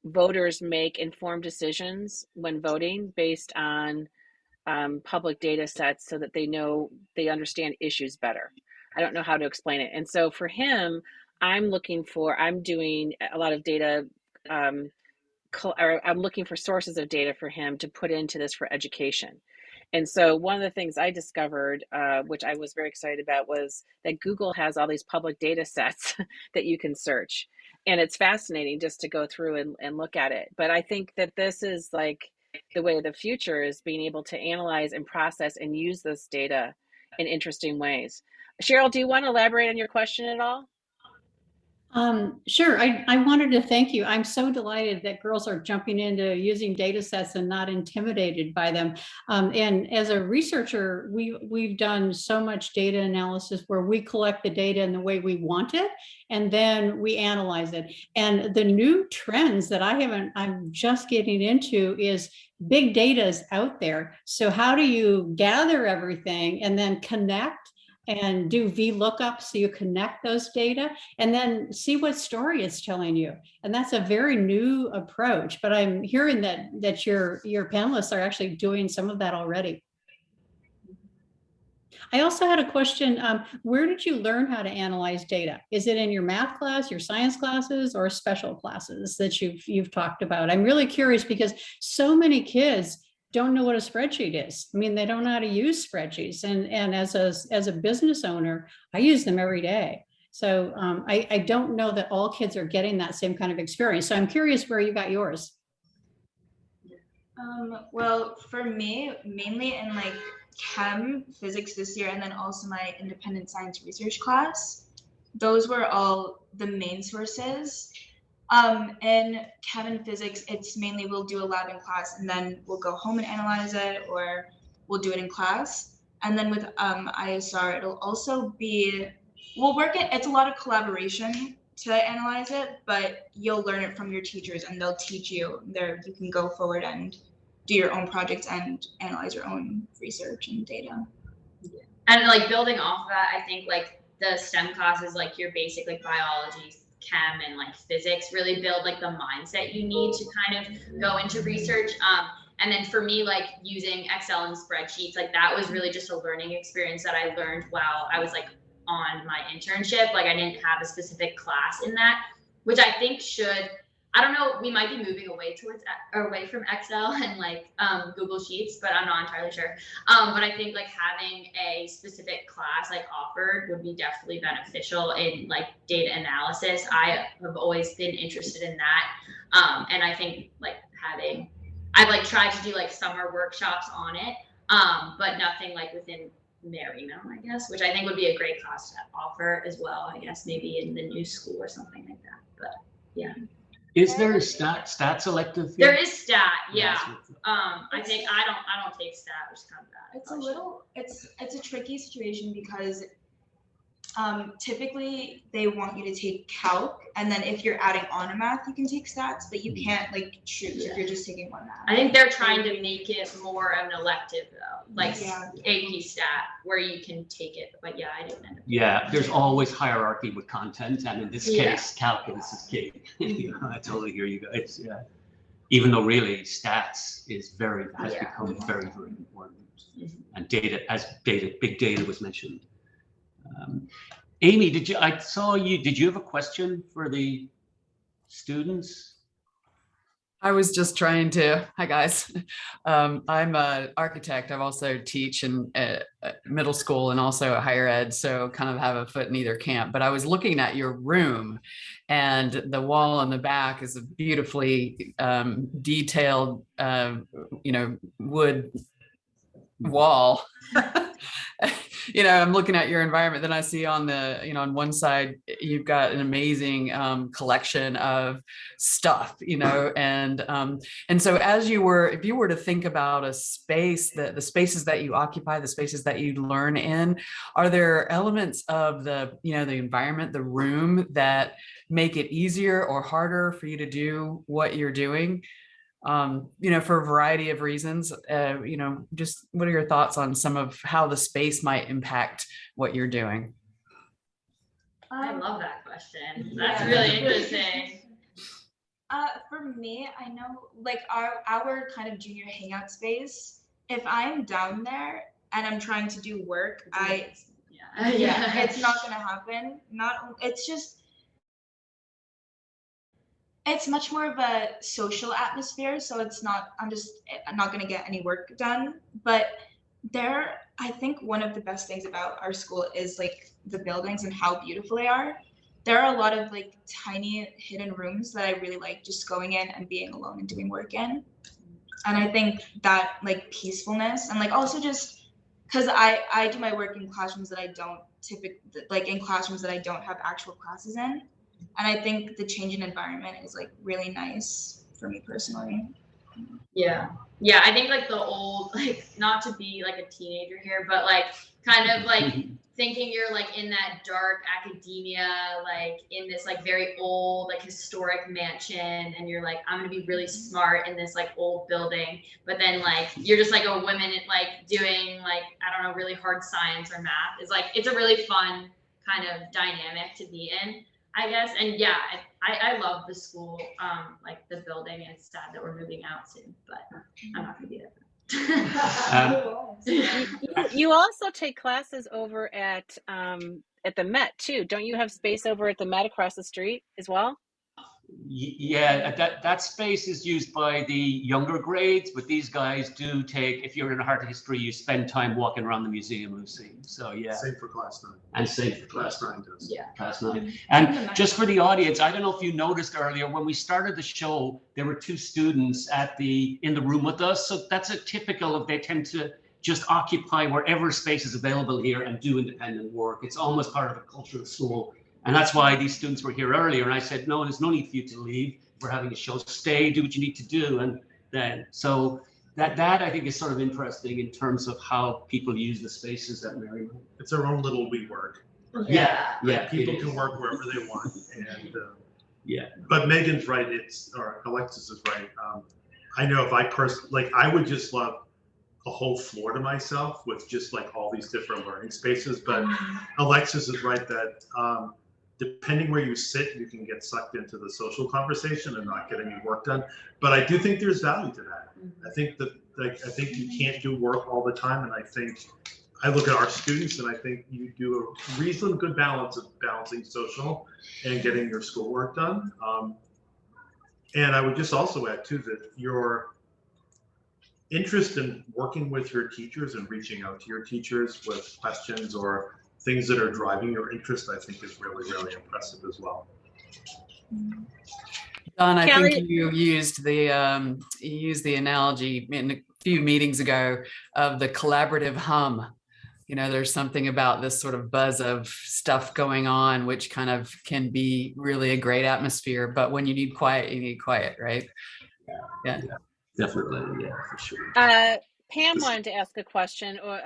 voters make informed decisions when voting based on public data sets, so that they understand issues better. I don't know how to explain it. And so for him, I'm doing a lot of data, I'm looking for sources of data for him to put into this for education. And so one of the things I discovered, which I was very excited about, was that Google has all these public data sets that you can search. And it's fascinating just to go through and look at it. But I think that this is like the way of the future, is being able to analyze and process and use this data in interesting ways. Cheryl, do you want to elaborate on your question at all? Sure. I wanted to thank you. I'm so delighted that girls are jumping into using data sets and not intimidated by them. And as a researcher, we've done so much data analysis where we collect the data in the way we want it, and then we analyze it. And the new trends that I'm just getting into is big data is out there. So how do you gather everything and then connect and do VLOOKUP, so you connect those data and then see what story it's telling you? And that's a very new approach, but I'm hearing that your panelists are actually doing some of that already. I also had a question. Where did you learn how to analyze data? Is it in your math class, your science classes, or special classes that you've talked about? I'm really curious because so many kids don't know what a spreadsheet is. I mean, they don't know how to use spreadsheets. And as a business owner, I use them every day. So I don't know that all kids are getting that same kind of experience. So I'm curious where you got yours. Well, for me, mainly in like chem, physics this year, and then also my independent science research class. Those were all the main sources. In chem and physics, it's mainly we'll do a lab in class and then we'll go home and analyze it, or we'll do it in class. And then with ISR, it'll also be, it's a lot of collaboration to analyze it, but you'll learn it from your teachers and they'll teach you there. You can go forward and do your own projects and analyze your own research and data. And like building off of that, I think like the STEM classes, like your basic like biology, chem, and like physics really build like the mindset you need to kind of go into research. And then for me, like using Excel and spreadsheets, like that was really just a learning experience that I learned while I was like on my internship. Like I didn't have a specific class in that, which I think should, I don't know, we might be moving away from Excel and like Google Sheets, but I'm not entirely sure. But I think like having a specific class like offered would be definitely beneficial in like data analysis. I have always been interested in that. And I think like I've like tried to do like summer workshops on it, but nothing like within Marymount, I guess, which I think would be a great class to offer as well. I guess maybe in the new school or something like that. But yeah. Is there a stats elective? There is stat, yeah. I think I don't take stat, which is kind of bad. It's a little, it's a tricky situation because typically they want you to take calc, and then if you're adding on a math, you can take stats, but you can't like choose if you're just taking one math. I think they're trying to make it more of an elective though, like AP stat, where you can take it. But yeah, I didn't end up. Yeah, there's always hierarchy with content, and in this case, calculus is key. You know, I totally hear you guys. Yeah, even though really stats has become very important, and big data was mentioned. Amy, did you have a question for the students? I was just trying to, hi guys. I'm an architect. I also teach in middle school and also higher ed, so kind of have a foot in either camp. But I was looking at your room, and the wall in the back is a beautifully detailed, wood wall. I'm looking at your environment, then I see on the, on one side, you've got an amazing collection of stuff, and so if you were to think about a space, the spaces that you occupy, the spaces that you learn in, are there elements of the environment, the room, that make it easier or harder for you to do what you're doing? For a variety of reasons, just what are your thoughts on some of how the space might impact what you're doing? I love that question. That's really interesting. For me, I know like our kind of junior hangout space, if I'm down there and I'm trying to do work, it's not gonna happen. It's much more of a social atmosphere, so I'm not going to get any work done. But I think one of the best things about our school is like the buildings and how beautiful they are. There are a lot of like tiny hidden rooms that I really like just going in and being alone and doing work in. And I think that like peacefulness, and like also just because I do my work in classrooms that I don't have actual classes in. And I think the change in environment is like really nice for me personally. Yeah, I think like the old, like not to be like a teenager here, but like kind of like thinking you're like in that dark academia, like in this like very old like historic mansion, and you're like, I'm gonna be really smart in this like old building, but then like you're just like a woman like doing like, I don't know, really hard science or math. Is like, it's a really fun kind of dynamic to be in, I guess. And yeah, I love the school, like the building, and it's sad that we're moving out soon, but I'm not gonna be there. You also take classes over at the Met too. Don't you have space over at the Met across the street as well? Yeah, that space is used by the younger grades, but these guys do take, if you're in art history, you spend time walking around the museum, Lucy. So yeah. Same for class 9. And same for class 9 does. Yeah, class 9. And just for the audience, I don't know if you noticed earlier, when we started the show, there were 2 students in the room with us. So that's a typical of, they tend to just occupy wherever space is available here and do independent work. It's almost part of a culture of school. And that's why these students were here earlier. And I said, no, there's no need for you to leave. We're having a show. Stay, do what you need to do. And then, so that I think is sort of interesting in terms of how people use the spaces at Marymount. It's our own little WeWork. Yeah, People it can is. work wherever they want, and Yeah. But Megan's right. Or Alexis is right. I know if I like, I would just love a whole floor to myself with just like all these different learning spaces. But Alexis is right that depending where you sit, you can get sucked into the social conversation and not get any work done. But I do think there's value to that. I think that, like, I think you can't do work all the time, and I think I look at our students and I think you do a reasonably good balance of balancing social and getting your schoolwork done. And I would just also add too that your interest in working with your teachers and reaching out to your teachers with questions or things that are driving your interest, I think is really, really impressive as well. Don, I Kelly- think you used the analogy in a few meetings ago of the collaborative hum. You know, there's something about this sort of buzz of stuff going on, which kind of can be really a great atmosphere. But when you need quiet, right? Yeah. Definitely, yeah, for sure. Pam wanted to ask a question, or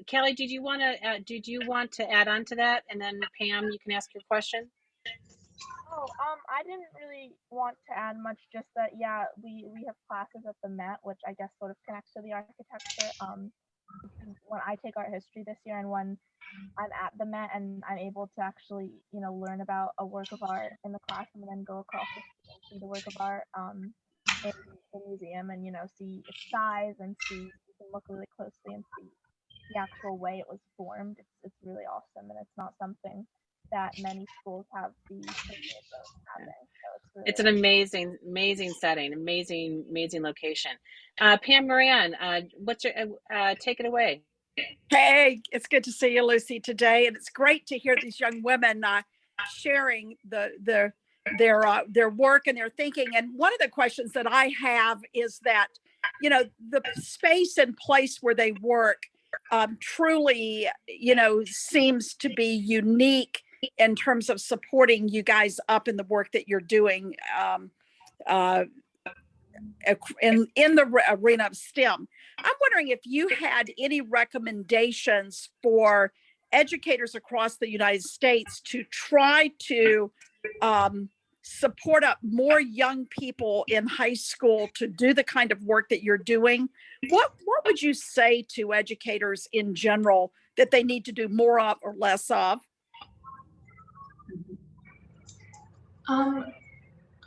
Kelly, did you want to add on to that? And then Pam, you can ask your question. Oh, I didn't really want to add much, just that, yeah, we have classes at the Met, which I guess sort of connects to the architecture. When I take art history this year, and when I'm at the Met and I'm able to actually, learn about a work of art in the classroom and then go across the street and see the work of art in the museum and, see its size and you can look really closely and see the actual way it was formed. It's really awesome, and it's not something that many schools have the privilege of having. So It's an amazing setting, amazing location. Pam Moran, what's your take it away? Hey, it's good to see you, Lucy, today, and it's great to hear these young women sharing their work and their thinking. And one of the questions that I have is that, the space and place where they work truly, seems to be unique in terms of supporting you guys up in the work that you're doing in the arena of STEM. I'm wondering if you had any recommendations for educators across the United States to try to support up more young people in high school to do the kind of work that you're doing. What would you say to educators in general that they need to do more of or less of?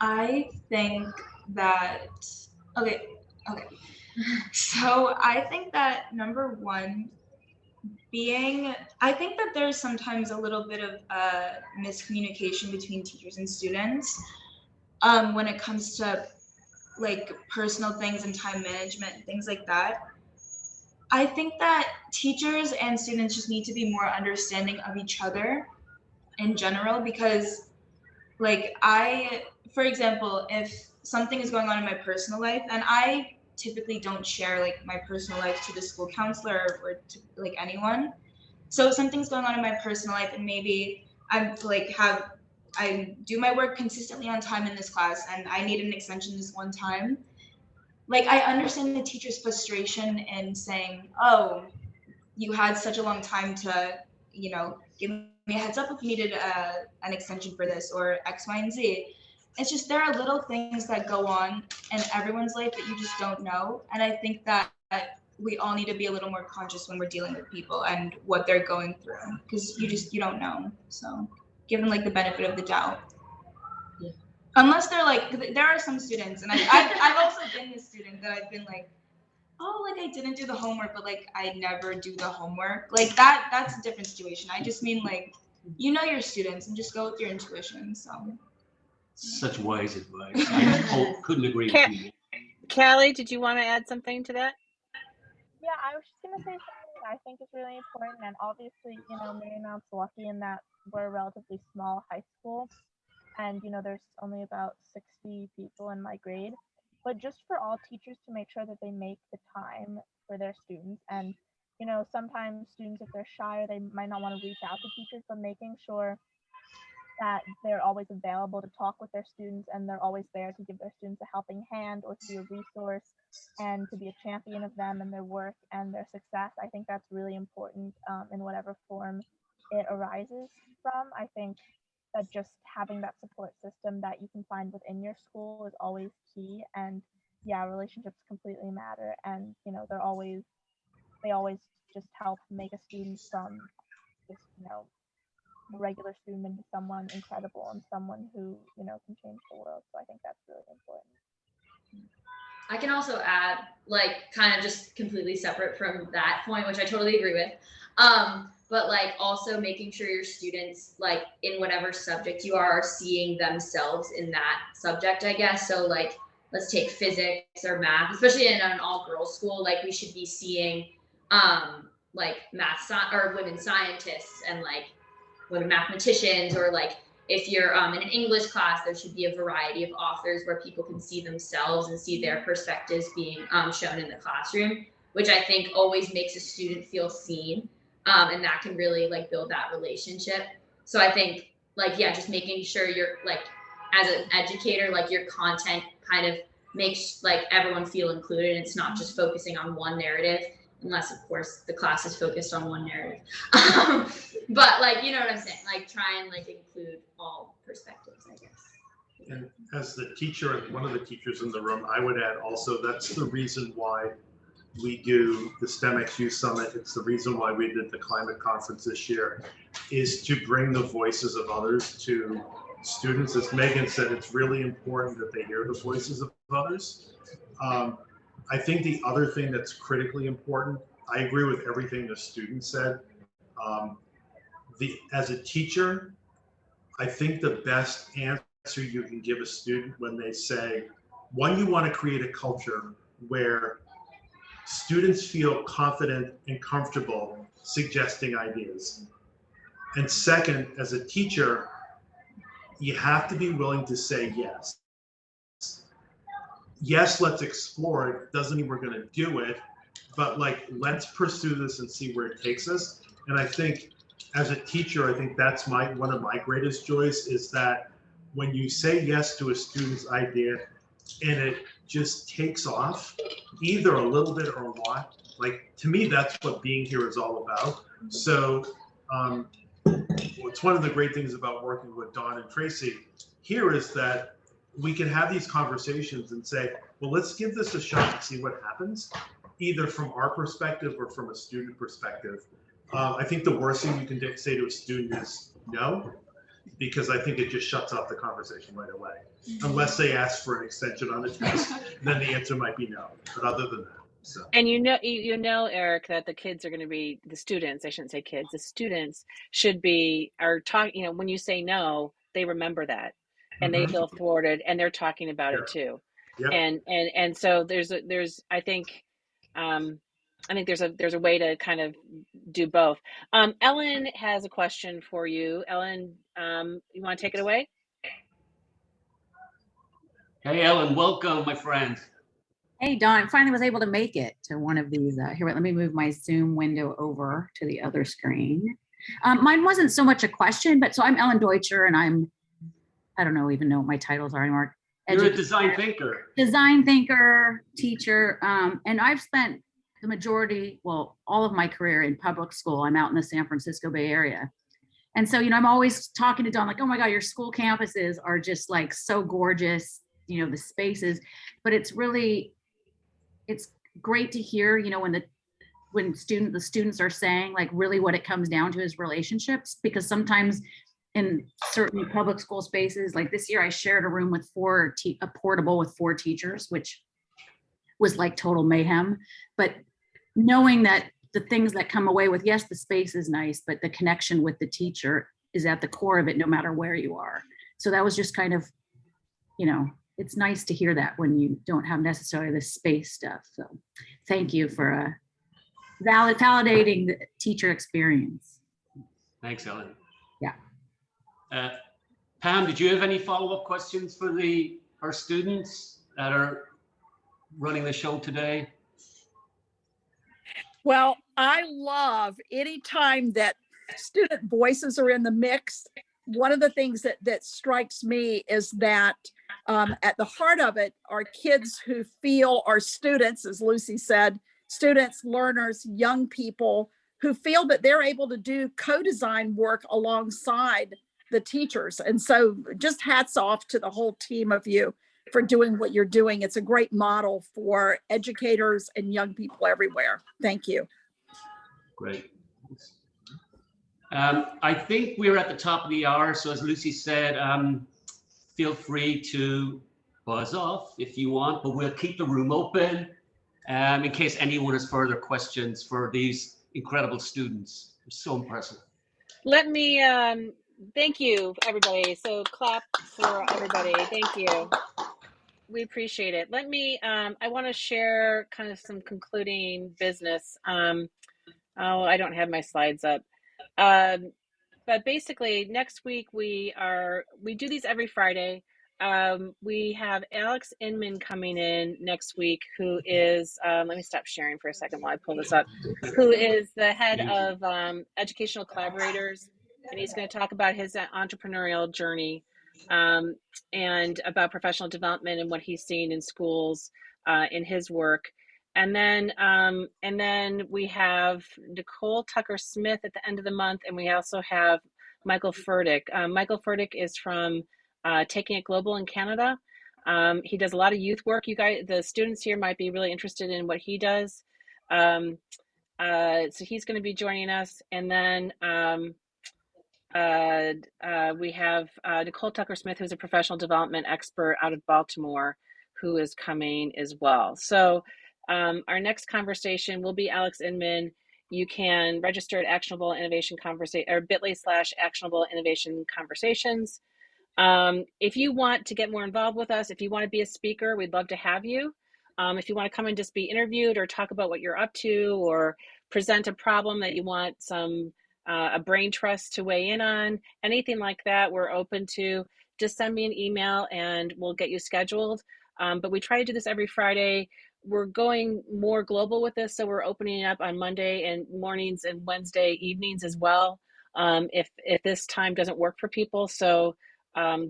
I think that okay. So I think that number one, I think that there's sometimes a little bit of miscommunication between teachers and students when it comes to like personal things and time management and things like that. I think that teachers and students just need to be more understanding of each other in general, because like for example, if something is going on in my personal life, and I typically don't share like my personal life to the school counselor or to like anyone. So if something's going on in my personal life and maybe I do my work consistently on time in this class and I need an extension this one time, like I understand the teacher's frustration in saying, oh, you had such a long time to, give me a heads up if you needed an extension for this or X, Y, and Z. It's just there are little things that go on in everyone's life that you just don't know. And I think that we all need to be a little more conscious when we're dealing with people and what they're going through, because you don't know. So give them like the benefit of the doubt. Yeah. Unless they're like, there are some students, and I've also been the student that I've been like, oh, like I didn't do the homework, but like I never do the homework. Like that's a different situation. I just mean like, your students and just go with your intuition. So. Such wise advice. I couldn't agree with you. Callie, did you want to add something to that? Yeah, I was just gonna say something I think is really important, and obviously, Marymount's lucky in that we're a relatively small high school, and there's only about 60 people in my grade. But just for all teachers to make sure that they make the time for their students, and sometimes students, if they're shy, they might not want to reach out to teachers, but making sure that they're always available to talk with their students, and they're always there to give their students a helping hand or to be a resource and to be a champion of them and their work and their success. I think that's really important in whatever form it arises from. I think that just having that support system that you can find within your school is always key. And yeah, relationships completely matter. And they always just help make a student from just a regular student into someone incredible and someone who can change the world. So I think that's really important. I can also add, like, kind of just completely separate from that point, which I totally agree with. But like also making sure your students, like in whatever subject you are seeing themselves in that subject, I guess. So like, let's take physics or math, especially in an all girls school, like we should be seeing like or women scientists and like women mathematicians, or like if you're in an English class, there should be a variety of authors where people can see themselves and see their perspectives being shown in the classroom, which I think always makes a student feel seen. And that can really like build that relationship. So I think like, yeah, just making sure you're like, as an educator, like your content kind of makes like everyone feel included. It's not just focusing on one narrative, unless of course the class is focused on one narrative. But like, you know what I'm saying? Like try and like include all perspectives, I guess. And as the teacher, one of the teachers in the room, I would add also, that's the reason why we do the STEMxYouth Summit. It's the reason why we did the climate conference this year, is to bring the voices of others to students. As Megan said, it's really important that they hear the voices of others. I think the other thing that's critically important, I agree with everything the student said. As a teacher, I think the best answer you can give a student when they say, one, you want to create a culture where students feel confident and comfortable suggesting ideas. And second, as a teacher, you have to be willing to say yes. Yes, let's explore it. Doesn't mean we're going to do it, but like, let's pursue this and see where it takes us. And I think as a teacher, I think that's one of my greatest joys, is that when you say yes to a student's idea and it just takes off, either a little bit or a lot, like to me, that's what being here is all about. So it's one of the great things about working with Dawn and Tracy here is that we can have these conversations and say, well, let's give this a shot and see what happens, either from our perspective or from a student perspective. I think the worst thing you can say to a student is no, because I think it just shuts off the conversation right away. Unless they ask for an extension on the test, then the answer might be no. But other than that, so. And Eric, that the kids are going to be, the students, I shouldn't say kids, the students are talking, when you say no, they remember that and they feel thwarted and they're talking about it too. Yep. And so there's I think there's a way to kind of do both. Ellen has a question for you. Ellen, you want to take it away? Hey, Ellen, welcome, my friend. Hey, Dawn, I finally was able to make it to one of these. Here, let me move my Zoom window over to the other screen. Mine wasn't so much a question, but so I'm Ellen Deutscher, and I don't even know what my titles are anymore. You're a design thinker. Design thinker, teacher, and I've spent the majority, well, all of my career in public school. I'm out in the San Francisco Bay Area. And so, I'm always talking to Dawn, like, oh my God, your school campuses are just like so gorgeous, the spaces, but it's great to hear, when the students are saying like really what it comes down to is relationships, because sometimes in certain public school spaces, like this year I shared a room with a portable with 4 teachers, which was like total mayhem. But knowing that the things that come away with, yes, the space is nice, but the connection with the teacher is at the core of it, no matter where you are. So that was just kind of, it's nice to hear that when you don't have necessarily the space stuff. So thank you for validating the teacher experience. Thanks, Ellen. Yeah. Pam, did you have any follow-up questions for our students that are running the show today? Well, I love any time that student voices are in the mix. one of the things that strikes me is that at the heart of it are kids who feel are students, as Lucy said, students, learners, young people who feel that they're able to do co-design work alongside the teachers. And so just hats off to the whole team of you for doing what you're doing. It's a great model for educators and young people everywhere. Thank you. Great. I think we're at the top of the hour. So as Lucy said, feel free to buzz off if you want, but we'll keep the room open in case anyone has further questions for these incredible students. They're so impressive. Let me, thank you, everybody. So clap for everybody. Thank you. We appreciate it. Let me, I want to share kind of some concluding business. Oh, I don't have my slides up. But basically next week we do these every Friday. We have Alex Inman coming in next week, who is, let me stop sharing for a second while I pull this up, who is the head of educational collaborators. And he's going to talk about his entrepreneurial journey and about professional development and what he's seen in schools in his work. And then we have Nicole Tucker-Smith at the end of the month, and we also have Michael Furtick. Michael Furtick is from Taking It Global in Canada. He does a lot of youth work. You guys, the students here might be really interested in what he does. So he's going to be joining us. And then we have Nicole Tucker-Smith, who's a professional development expert out of Baltimore, who is coming as well. So our next conversation will be Alex Inman. You can register at Actionable Innovation Conversation or bit.ly/Actionable Innovation Conversations. If you want to get more involved with us, if you want to be a speaker, we'd love to have you. If you want to come and just be interviewed or talk about what you're up to or present a problem that you want a brain trust to weigh in on, anything like that, we're open to. Just send me an email and we'll get you scheduled. But we try to do this every Friday. We're going more global with this, so we're opening it up on Monday and mornings and Wednesday evenings as well, if this time doesn't work for people. So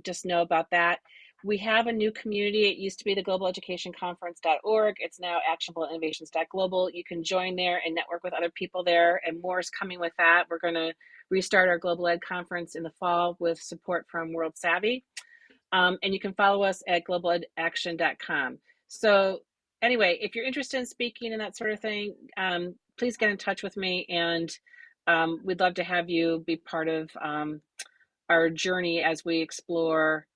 just know about that. We have a new community. It used to be the globaleducationconference.org. It's now actionableinnovations.global. You can join there and network with other people there, and more is coming with that. We're going to restart our Global Ed Conference in the fall with support from World Savvy. And you can follow us at globaladaction.com. So anyway, if you're interested in speaking and that sort of thing, please get in touch with me, and we'd love to have you be part of our journey as we explore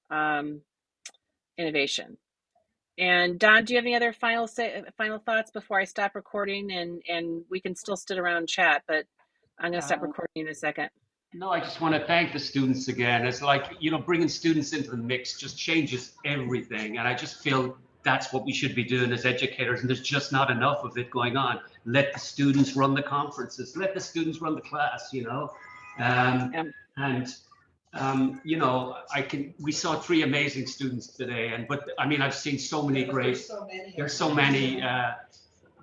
innovation. And Don, do you have any other final thoughts before I stop recording? And we can still sit around and chat, but I'm going to stop recording in a second. No, I just want to thank the students again. It's like, bringing students into the mix just changes everything. And I just feel that's what we should be doing as educators. And there's just not enough of it going on. Let the students run the conferences. Let the students run the class, we saw 3 amazing students today. I've seen so many there's so many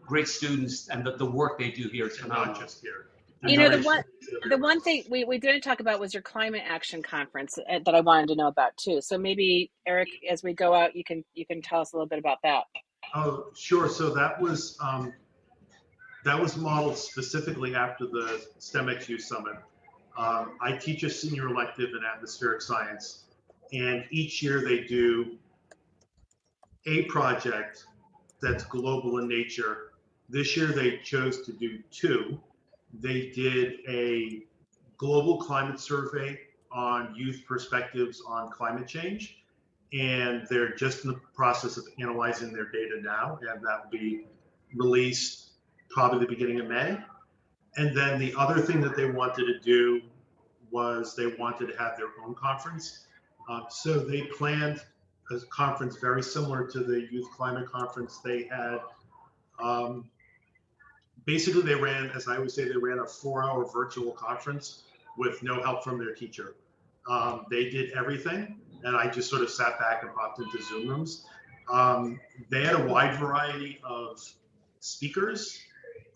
great students, and the work they do here is phenomenal. Not just here. The one thing we didn't talk about was your climate action conference that I wanted to know about too. So maybe Eric, as we go out, you can tell us a little bit about that. Oh, sure. So that was modeled specifically after the STEMxYouth Summit. I teach a senior elective in atmospheric science, and each year they do a project that's global in nature. This year they chose to do 2. They did a global climate survey on youth perspectives on climate change, and they're just in the process of analyzing their data now, and that will be released probably the beginning of May. And then the other thing that they wanted to do was they wanted to have their own conference. So they planned a conference very similar to the Youth Climate Conference they had. Basically, they ran, as I always say, they ran a 4-hour virtual conference with no help from their teacher. They did everything, and I just sort of sat back and hopped into Zoom rooms. They had a wide variety of speakers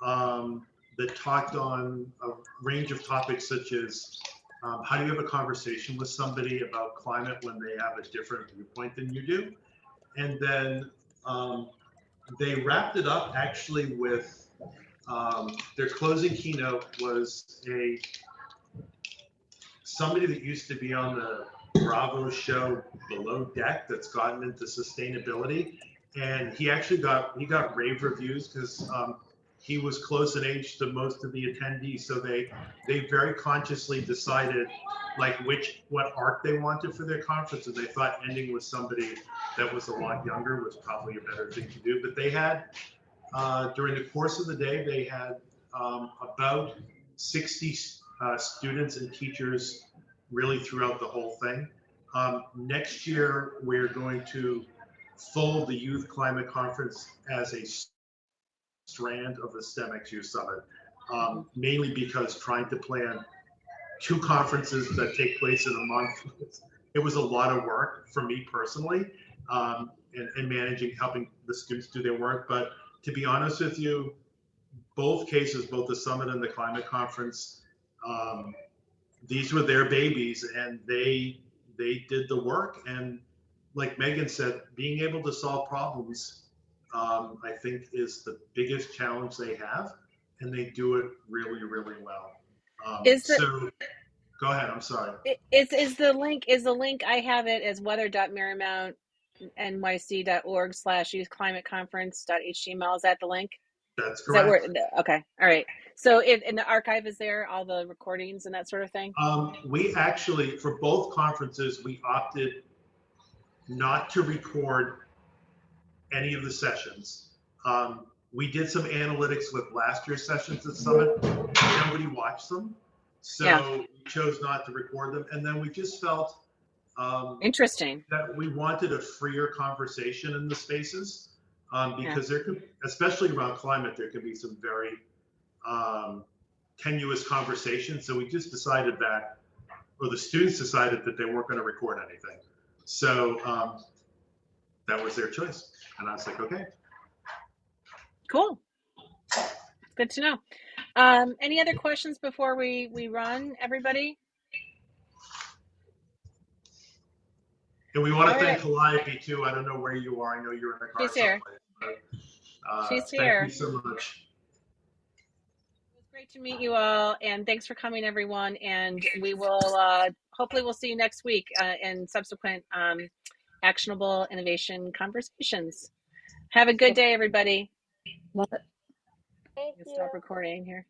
that talked on a range of topics such as How do you have a conversation with somebody about climate when they have a different viewpoint than you do? And then they wrapped it up actually with their closing keynote was somebody that used to be on the Bravo show Below Deck that's gotten into sustainability, and he actually got rave reviews because he was close in age to most of the attendees. So they very consciously decided like what arc they wanted for their conference, and they thought ending with somebody that was a lot younger was probably a better thing to do. But they had during the course of the day, they had about 60 students and teachers really throughout the whole thing. Next year, we're going to fold the Youth Climate Conference as a strand of the STEMxYouth Summit, mainly because trying to plan 2 conferences that take place in a month, it was a lot of work for me personally, and helping the students do their work. But to be honest with you, both cases, both the summit and the climate conference, these were their babies, and they did the work. And like Megan said, being able to solve problems, I think is the biggest challenge they have, and they do it really, really well. So go ahead, I'm sorry. Is the link I have it as weather.marymountnyc.org/youthclimateconference.html. Is that the link? That's correct. Okay. All right. So in the archive is there all the recordings and that sort of thing? We actually, for both conferences, we opted not to record any of the sessions. We did some analytics with last year's sessions at Summit. Nobody watched them. So we chose not to record them. And then we just felt interesting that we wanted a freer conversation in the spaces, because there could, especially around climate, there could be some very tenuous conversations. So we just decided that, or the students decided that they weren't going to record anything. So that was their choice. And I was like, okay. Cool. Good to know. Any other questions before we run, everybody? And we want to thank Calliope too. I don't know where you are. I know you're in the car. She's here. She's here. Thank you so much. It was great to meet you all, and thanks for coming, everyone. And we will hopefully we'll see you next week in subsequent actionable innovation conversations. Have a good day, everybody. Love it. Stop recording here.